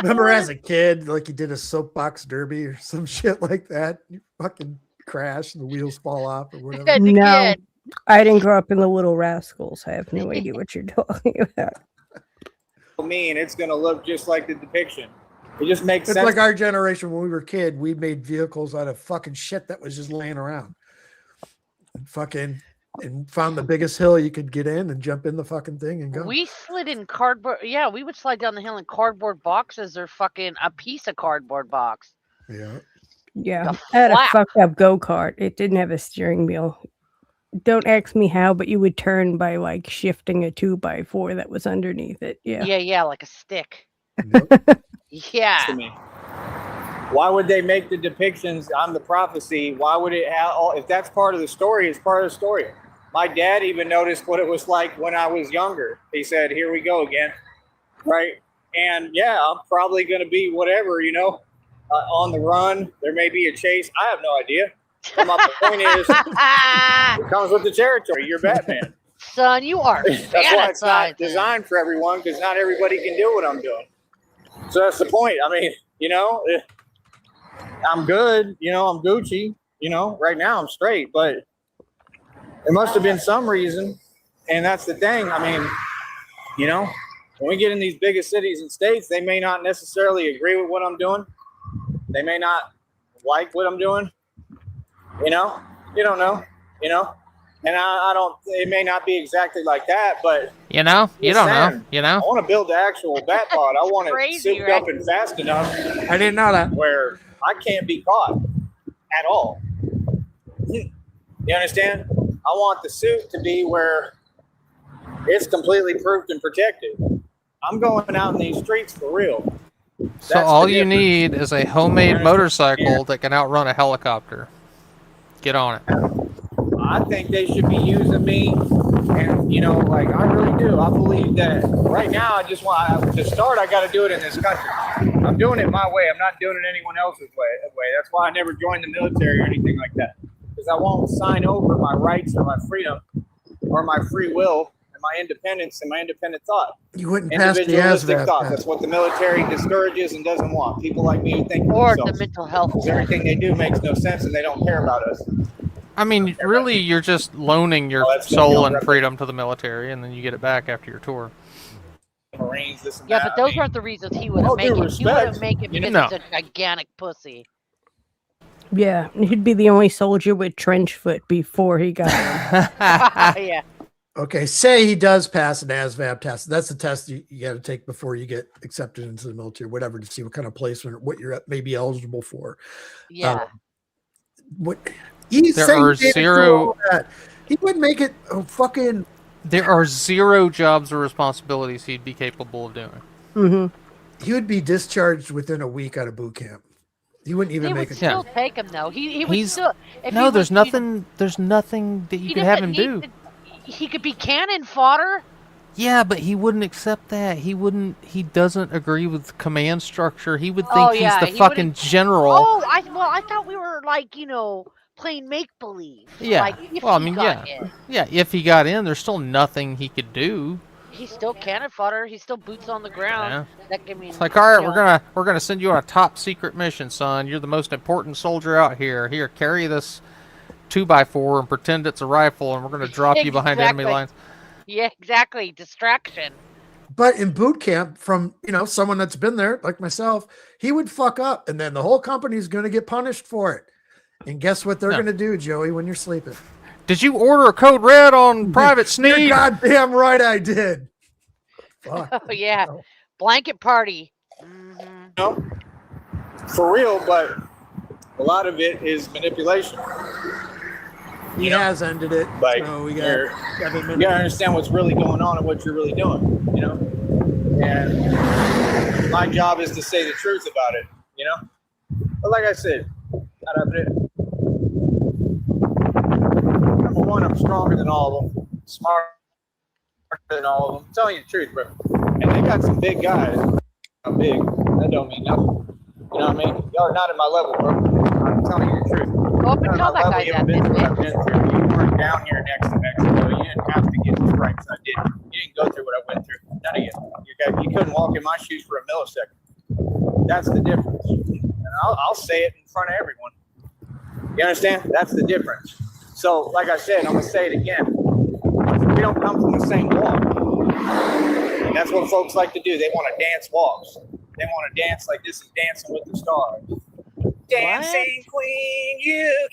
Remember as a kid, like you did a soapbox derby or some shit like that? You fucking crash and the wheels fall off or whatever. The No. kid. I didn't grow up in the Little Rascals. I have no idea what you're talking about. Me, and it's going to look just like the depiction. It just makes It's sense. like our generation when we were kid, we made vehicles out of fucking shit that was just laying around. And found the biggest hill you could get in and jump in the fucking thing and go. We slid in cardboard. Yeah, we would slide down the hill in cardboard boxes or fucking a piece of cardboard box. Yeah. Yeah. The I had a flap. fucked up go-kart. It didn't have a steering wheel. Don't ask me how, but you would turn by like shifting a 2x4 that was underneath it. Yeah. Yeah, like a stick. Yep. Yeah. To me. Why would they make the depictions on the prophecy? Why would it have, if that's part of the story, it's part of the story. My dad even noticed what it was like when I was younger. He said, here we go again. Right? And yeah, I'm probably going to be whatever, you know, on the run. There may be a chase. I have no idea. But my point is, it comes with the territory. You're Batman. Son, you are That's why it's not fantasizing. designed for everyone, because not everybody can do what I'm doing. So that's the point. I mean, you know, I'm good. You know, I'm Gucci. You know, right now I'm straight, but there must have been some reason. And that's the thing. I mean, you know, when we get in these biggest cities and states, they may not necessarily agree with what I'm doing. They may not like what I'm doing. You know, you don't know, you know, and I don't, it may not be exactly like that, but You know, you Just don't know. saying. You I know. want to build the actual bat pod. I want it Crazy, souped right? up and fast enough I didn't know that. where I can't be caught at all. You understand? I want the suit to be where it's completely proofed and protected. I'm going out in these streets for real. So That's all the you difference. need is a homemade motorcycle that can outrun a helicopter. Get on it. I think they should be using me, and you know, like I really do. I believe that right now. I just want to start. I got to do it in this country. I'm doing it my way. I'm not doing it anyone else's way. That's why I never joined the military or anything like that, because I won't sign over my rights or my freedom or my free will and my independence and my independent thought. You wouldn't pass the Individualistic ASVAB thought. test. That's what the military discourages and doesn't want. People like me who think for Or the themselves. mental health. Because everything they do makes no sense and they don't care about us. I mean, really, you're just loaning your Oh, that's gonna soul be and all freedom to the military, and then you get it back after your tour. Marines, this and Yeah, that. but I those mean, aren't the reasons he would all have due made it. He wouldn't respect, make it you because know. he's a gigantic pussy. Yeah. He'd be the only soldier with trench foot before he got in. Yeah. Okay, say he does pass an ASVAB test. That's the test you got to take before you get accepted into the military, whatever, to see what kind of placement or what you're maybe eligible for. Yeah. What he's There saying are he didn't do zero- all that. He wouldn't make it a fucking. There are 0 jobs or responsibilities he'd be capable of doing. Mm-hmm. He would be discharged within a week out of boot camp. He wouldn't even He make would it. still take him though. He would He's- still. If No, he there's was, nothing. There's nothing that you he could have him doesn't do. need he could be cannon fodder. Yeah, but he wouldn't accept that. He wouldn't. He doesn't agree with command structure. He would think Oh, he's yeah, the he fucking wouldn't- general. Oh, I thought we were like playing make believe. Yeah. Like, if Well, I he mean, got yeah. in. Yeah, if he got in, there's still nothing he could do. He's still cannon fodder. He's still boots on the ground. That I mean, It's like, all right, you we're know, gonna send you on a top secret mission, son. You're the most important soldier out here. Here, carry this 2x4 and pretend it's a rifle, and we're gonna drop you behind enemy Exactly. lines. Yeah, exactly. Distraction. But in boot camp, from someone that's been there like myself, he would fuck up, and then the whole company's going to get punished for it. And guess what they're No. going to do, Joey, when you're sleeping? Did you order a code red on Private You're Sneed? goddamn right, I did. Fuck. Oh yeah, No. blanket party. for real, but a lot of it is manipulation. He has ended it. Like, so we you're- got 7 You minutes. gotta understand what's really going on and what you're really doing, you know? And my job is to say the truth about it, you know? But like I said, number one, I'm stronger than all of them, smarter than all of them. I'm telling you the truth, bro. And they got some big guys. I'm big. That don't mean nothing. You know what I mean? Y'all are not at my level, bro. I'm telling you the truth. Go up and tell that guy that. You weren't down here next to Mexico. You didn't have to get the stripes I did. You didn't go through what I went through. None of you. You couldn't walk in my shoes for a millisecond. That's the difference. And I'll say it in front of everyone. You understand? That's the difference. So, like I said, I'm going to say it again. We don't come from the same walk. And that's what folks like to do. They want to dance walks. They want to dance like this is Dancing with the Stars. Dancing queen, you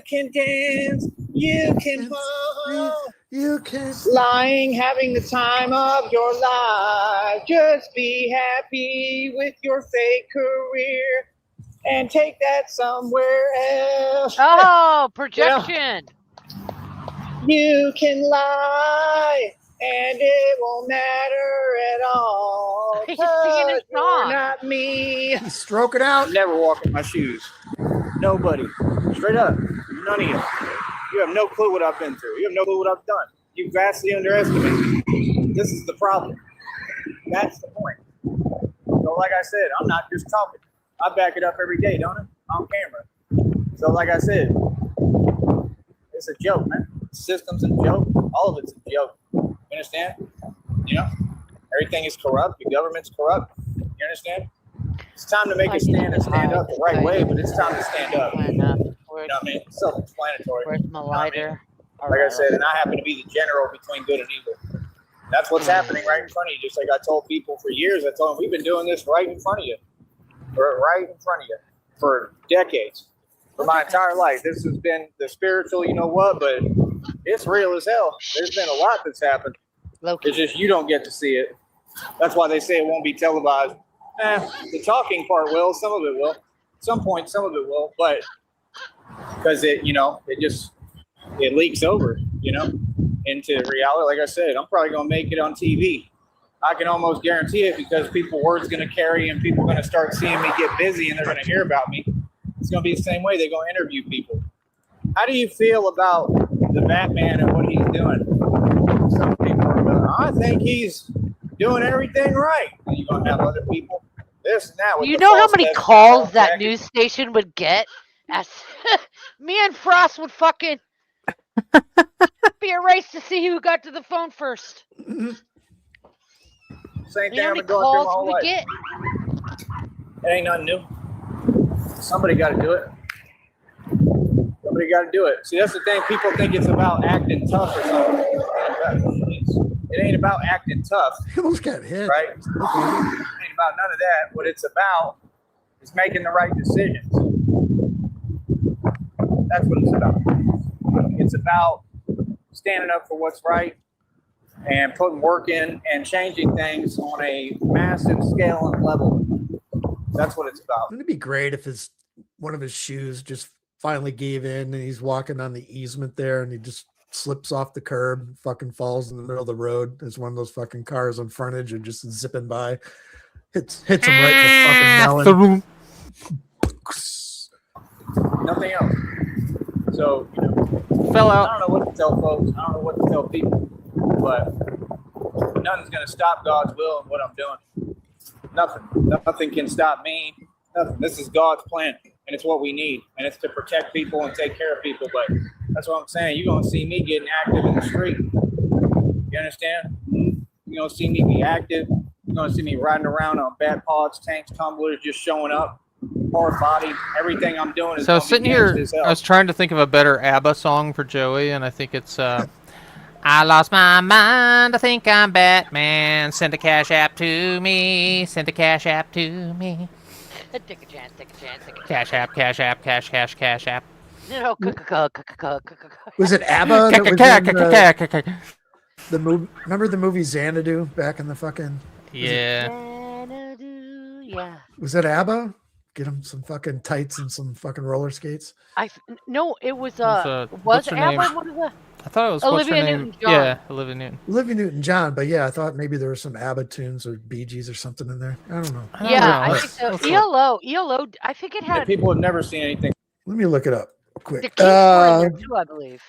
can dance, you can hold, you can lying, having the time of your life. Just be happy with your fake career and take that somewhere else. Oh, projection. You can lie and it won't matter at all. He's singing his You're song. not me. stroke it out. Never walk in my shoes. Nobody. Straight up. None of you. You have no clue what I've been through. You have no clue what I've done. You vastly underestimate me. This is the problem. That's the point. So like I said, I'm not just talking. I back it up every day, don't I? On camera. So like I said, it's a joke, man. The system's a joke. All of it's a joke. You understand? You know? Everything is corrupt. The government's corrupt. You understand? It's time to make a stand and stand up the right way, but it's time to stand up. You know what I mean? It's self-explanatory. Where's my lighter? Like I said, and I happen to be the general between good and evil. That's what's happening right in front of you. Just like I told people for years, I told them we've been doing this right in front of you. Right in front of you for decades. For my entire life. This has been the spiritual, you know what, but it's real as hell. There's been a lot that's happened. It's just you don't get to see it. That's why they say it won't be televised. The talking part will, some of it will. At some point, some of it will, but because it leaks over, into reality. Like I said, I'm probably going to make it on TV. I can almost guarantee it because word's going to carry and people are going to start seeing me get busy and they're going to hear about me. It's going to be the same way. They're going to interview people. How do you feel about the Batman and what he's doing? Some people are going, I think he's doing everything right. And you're going to have other people, this and that. You know how many calls that news station would get? Me and Frost would fucking be a race to see who got to the phone first. Same You thing know how I've many been going through my calls whole we life. get? It ain't nothing new. Somebody got to do it. Somebody got to do it. See, that's the thing. People think it's about acting tough or something. It ain't about acting tough. He almost got hit. Right? It ain't about none of that. What it's about is making the right decisions. That's what it's about. It's about standing up for what's right and putting work in and changing things on a massive scale and level. That's what it's about. Wouldn't it be great if one of his shoes just finally gave in and he's walking on the easement there and he just slips off the curb and fucking falls in the middle of the road? There's one of those fucking cars on frontage and just zipping by. Hits him right in the fucking melon. Nothing else. So, Fell out. I don't know what to tell folks. I don't know what to tell people. But nothing's going to stop God's will and what I'm doing. Nothing. Nothing can stop me. Nothing. This is God's plan, and it's what we need. And it's to protect people and take care of people. But that's what I'm saying. You're going to see me getting active in the street. You understand? You're going to see me be active. You're going to see me riding around on bat pods, tanks, tumblers, just showing up. Hard body. Everything I'm doing is So I was sitting here, I was trying to think of a better ABBA song for Joey, and I think it's I lost my mind, I think I'm Batman. Send a cash app to me. Send a cash app to me. Take a chance, take a chance, take a chance. Cash app, cash app, cash app. No, Was it ABBA? That was in the movie? Remember the movie Xanadu back in the fucking? Yeah. Yeah. Was it ABBA? Get him some fucking tights and some fucking roller skates. No, it was what's her name? ABBA one of the I thought it was what's her Olivia name? Newton-John. Yeah, Olivia Newton. Olivia Newton-John, but yeah, I thought maybe there were some ABBA tunes or Bee Gees or something in there. I don't know. I don't Yeah, know. I Let's- think so. let's look. ELO. I think it And had people have never seen anything. Let me look it up the quick. Kinks were in there too, I believe.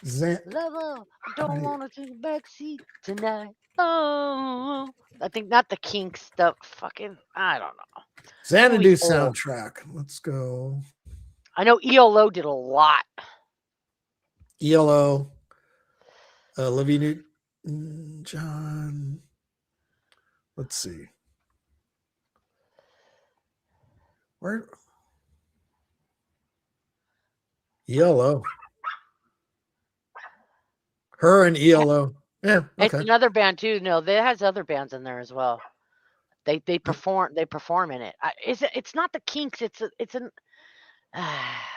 Lover, I don't Right. want to take a back seat tonight. Oh, I think not the Kinks. The fucking I don't know. Xanadu Movie's old. soundtrack. Let's go. I know ELO did a lot. ELO. Olivia Newton-John. Let's see. Where? ELO. Her and ELO. Yeah. It's Okay. another band too. No, there has other bands in there as well. They perform in it. It's not the Kinks. It's an.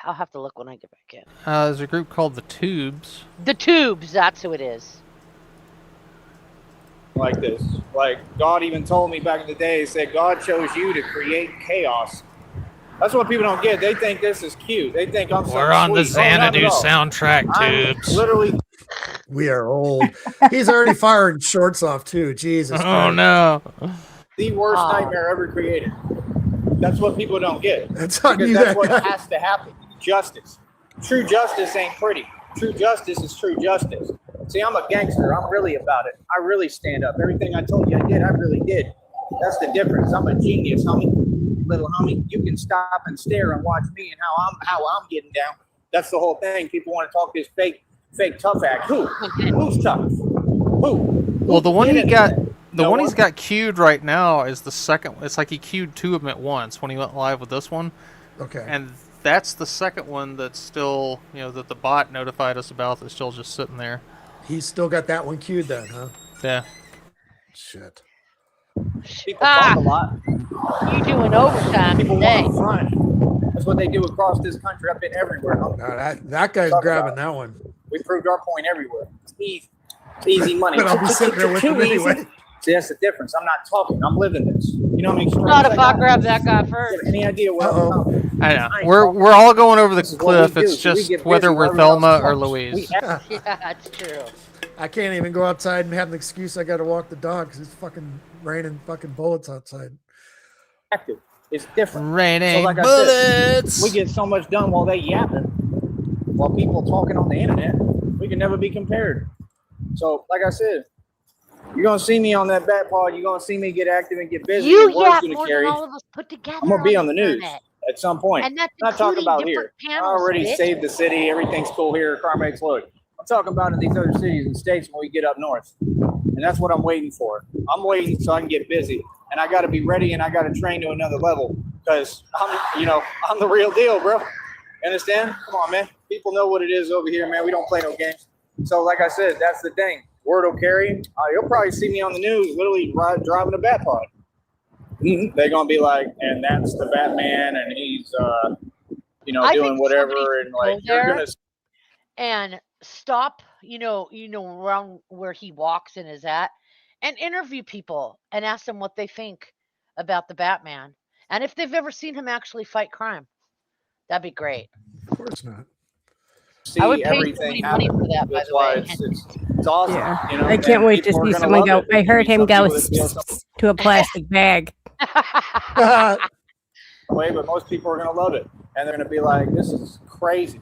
I'll have to look when I get back in. There's a group called the Tubes. The Tubes. That's who it is. Like this. Like God even told me back in the day, he said God chose you to create chaos. That's what people don't get. They think this is cute. They think I'm so We're on the sweet. Oh, not Xanadu at all. soundtrack, I'm Tubes. literally We are old. He's already firing shorts off too. Jesus. Oh Christ. no. the worst Oh. nightmare ever created. That's what people don't get. That's on Because you, that's that what guy. has to happen. Justice. True justice ain't pretty. True justice is true justice. See, I'm a gangster. I'm really about it. I really stand up. Everything I told you I did, I really did. That's the difference. I'm a genius, homie. Little homie, you can stop and stare and watch me and how I'm getting down. That's the whole thing. People want to talk this fake tough act. Who's tough? Who? Well, the one Get he it? got, the No one he's one? got queued right now is the second. It's like he queued two of them at once when he went live with this one, Okay. and that's the second one that's still, that the bot notified us about. That's still just sitting there. He's still got that one queued then, huh? Yeah. Shit. People talk a lot. You doing overtime People today? want to front. That's what they do across this country. I've been everywhere. No, that guy's Talk grabbing about that one. We proved our point everywhere. It's easy. It's easy money. But I'll be sitting there with Too him easy. anyway. See, that's the difference. I'm not talking. I'm living this. You know how many Not if I got? grab that guy You first. have any idea what Uh-oh. I'm talking? I know. I ain't We're talking. we're all going over the This is what we cliff. do. It's So we just get whether busy we're while everyone else Thelma or talks. Louise. We act- Yeah, that's true. I can't even go outside and have an excuse. I got to walk the dog because it's fucking raining fucking bullets outside. active. It's different. Raining like I said, bullets. We get so much done while they yapping, while people talking on the internet. We can never be compared. So, like I said, you're gonna see me on that bat pod. You're gonna see me get active and get busy. You The word's yap gonna more carry. than all of us put together. I'm gonna be on the news internet. at some point. And that's I'm not talking including about different here. I panels, already bitch. saved the city. Everything's cool here. Car makes look. I'm talking about in these other cities and states when we get up north. And that's what I'm waiting for. I'm waiting so I can get busy. And I got to be ready and I got to train to another level because I'm the real deal, bro. You understand? Come on, man. People know what it is over here, man. We don't play no games. So like I said, that's the thing. Word will carry. You'll probably see me on the news literally driving a bat pod. They're going to be like, and that's the Batman and he's, I doing think whatever. somebody And like, should go you're there going to and stop, around where he walks and is at, and interview people and ask them what they think about the Batman and if they've ever seen him actually fight crime. That'd be great. Of course not. see I would pay everything somebody money happen. for that, by That's the why way. it's awesome. Yeah. I I can't wait to see someone go. I heard him go to a plastic bag. Way, but most people are going to love it. And they're going to be like, this is crazy.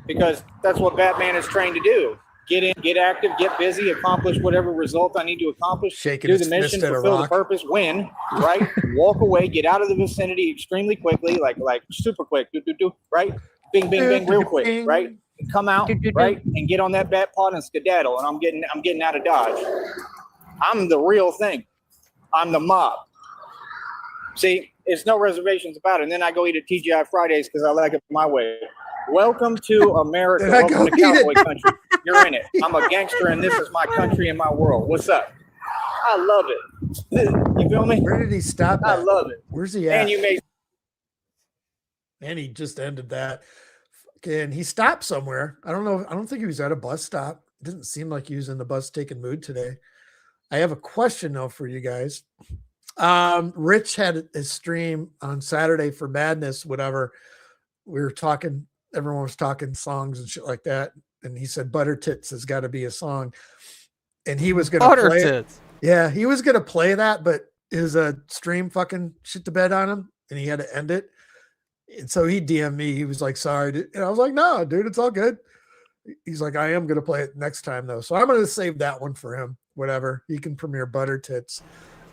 Because that's what Batman is trained to do. Get in, get active, get busy, accomplish whatever result I need to accomplish, Shaking do his the mission, fist at a fulfill the rock. purpose, win, right? Walk away, get out of the vicinity extremely quickly, like super quick, right? Bing, bing, bing, real quick, right? And come out, right? And get on that bat pod and skedaddle. And I'm getting out of Dodge. I'm the real thing. I'm the mob. See, it's no reservations about it. And then I go eat at TGI Fridays because I like it my way. Welcome to America. Then I Welcome go to eat it. cowboy country. You're in it. I'm a gangster and this is my country and my world. What's up? I love it. You feel me? Where did he stop I at? love it. Where's he at? And you made And he just ended that. And he stopped somewhere. I don't know. I don't think he was at a bus stop. It didn't seem like he was in the bus taking mood today. I have a question though for you guys. Rich had his stream on Saturday for Madness, whatever. We were talking, everyone was talking songs and shit like that. and he said Butter Tits has got to be a song, and he was gonna Butter play it. tits. Yeah, he was gonna play that, but his stream fucking shit the bed on him, and he had to end it. And so he DM'd me. He was like, "Sorry," and I was like, "No, dude, it's all good." He's like, "I am gonna play it next time though, so I'm gonna save that one for him. Whatever, he can premiere Butter Tits."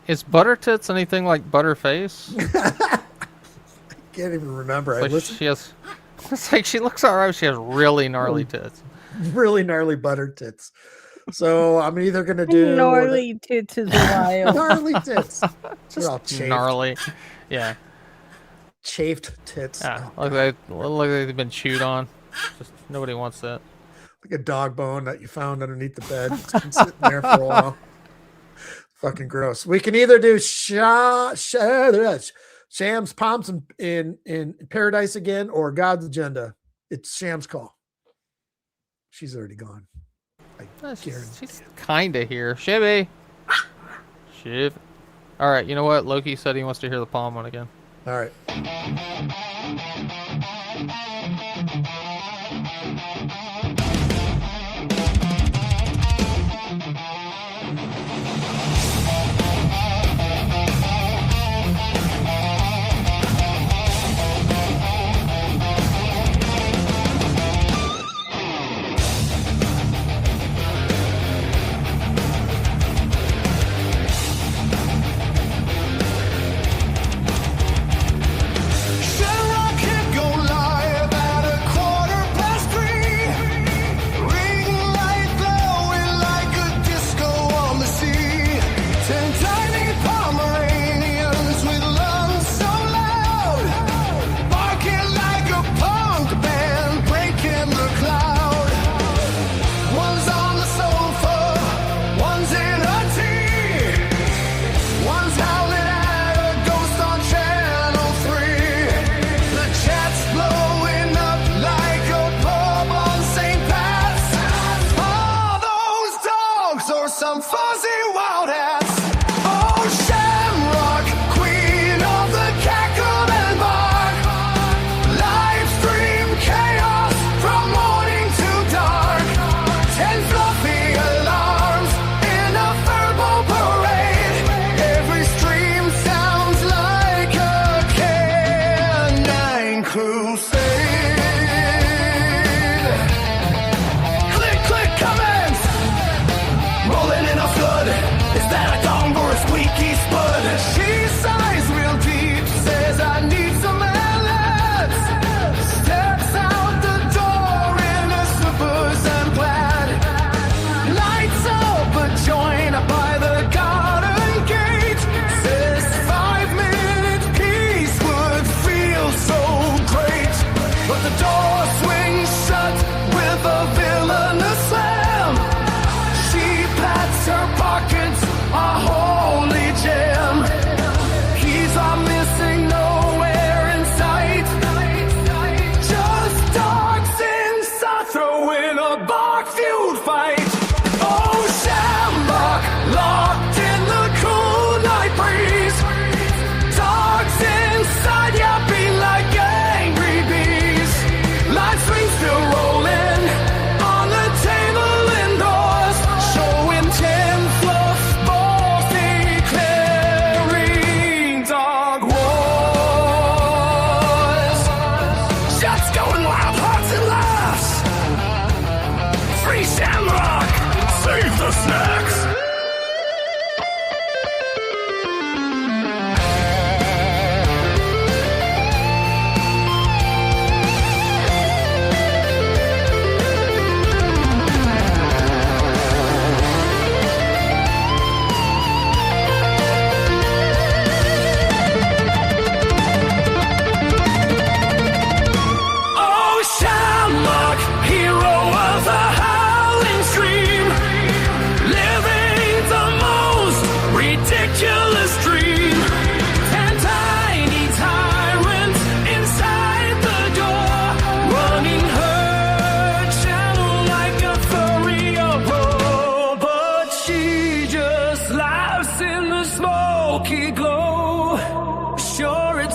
Is Butter Tits anything like Butterface? I can't even remember. It's like she has. It's like she looks alright. She has really gnarly tits. Really gnarly butter tits. So I'm either gonna do Gnarly tits is wild. gnarly tits. Just all chafed. gnarly. Yeah. Chafed tits. Yeah. Look like they've been chewed on. Just nobody wants that. Like a dog bone that you found underneath the bed. It's been sitting there for a while. Fucking gross. We can either do Sham's Palms in Paradise again or God's Agenda. It's Sham's call. She's already gone. She's kind of here. Shibby. Shiv. All right. You know what? Loki said he wants to hear the palm one again. All right.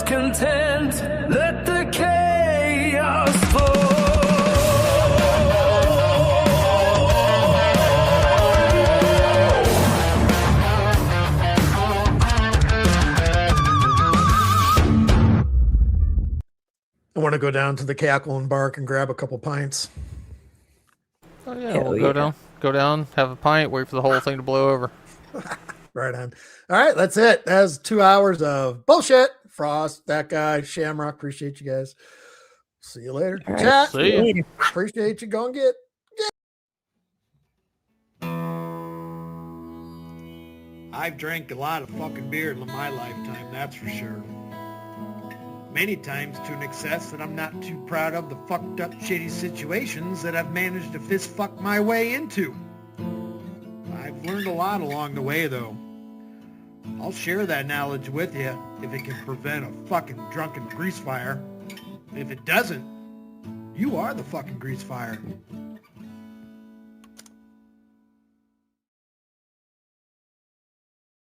content, let the chaos flow. want to go down to the Cackle and Bark and grab a couple pints. Oh yeah, Hell we'll yeah. go down, have a pint, wait for the whole thing to blow over. Right on. All right, that's it. That's 2 hours of bullshit. Frost, that guy, Shamrock. Appreciate you guys. See you later. All right, Chat. See ya. later. Appreciate you. Go and get. I've drank a lot of fucking beer in my lifetime, that's for sure. Many times to an excess that I'm not too proud of the fucked up shitty situations that I've managed to fist fuck my way into. I've learned a lot along the way though. I'll share that knowledge with you if it can prevent a fucking drunken grease fire. If it doesn't, you are the fucking grease fire.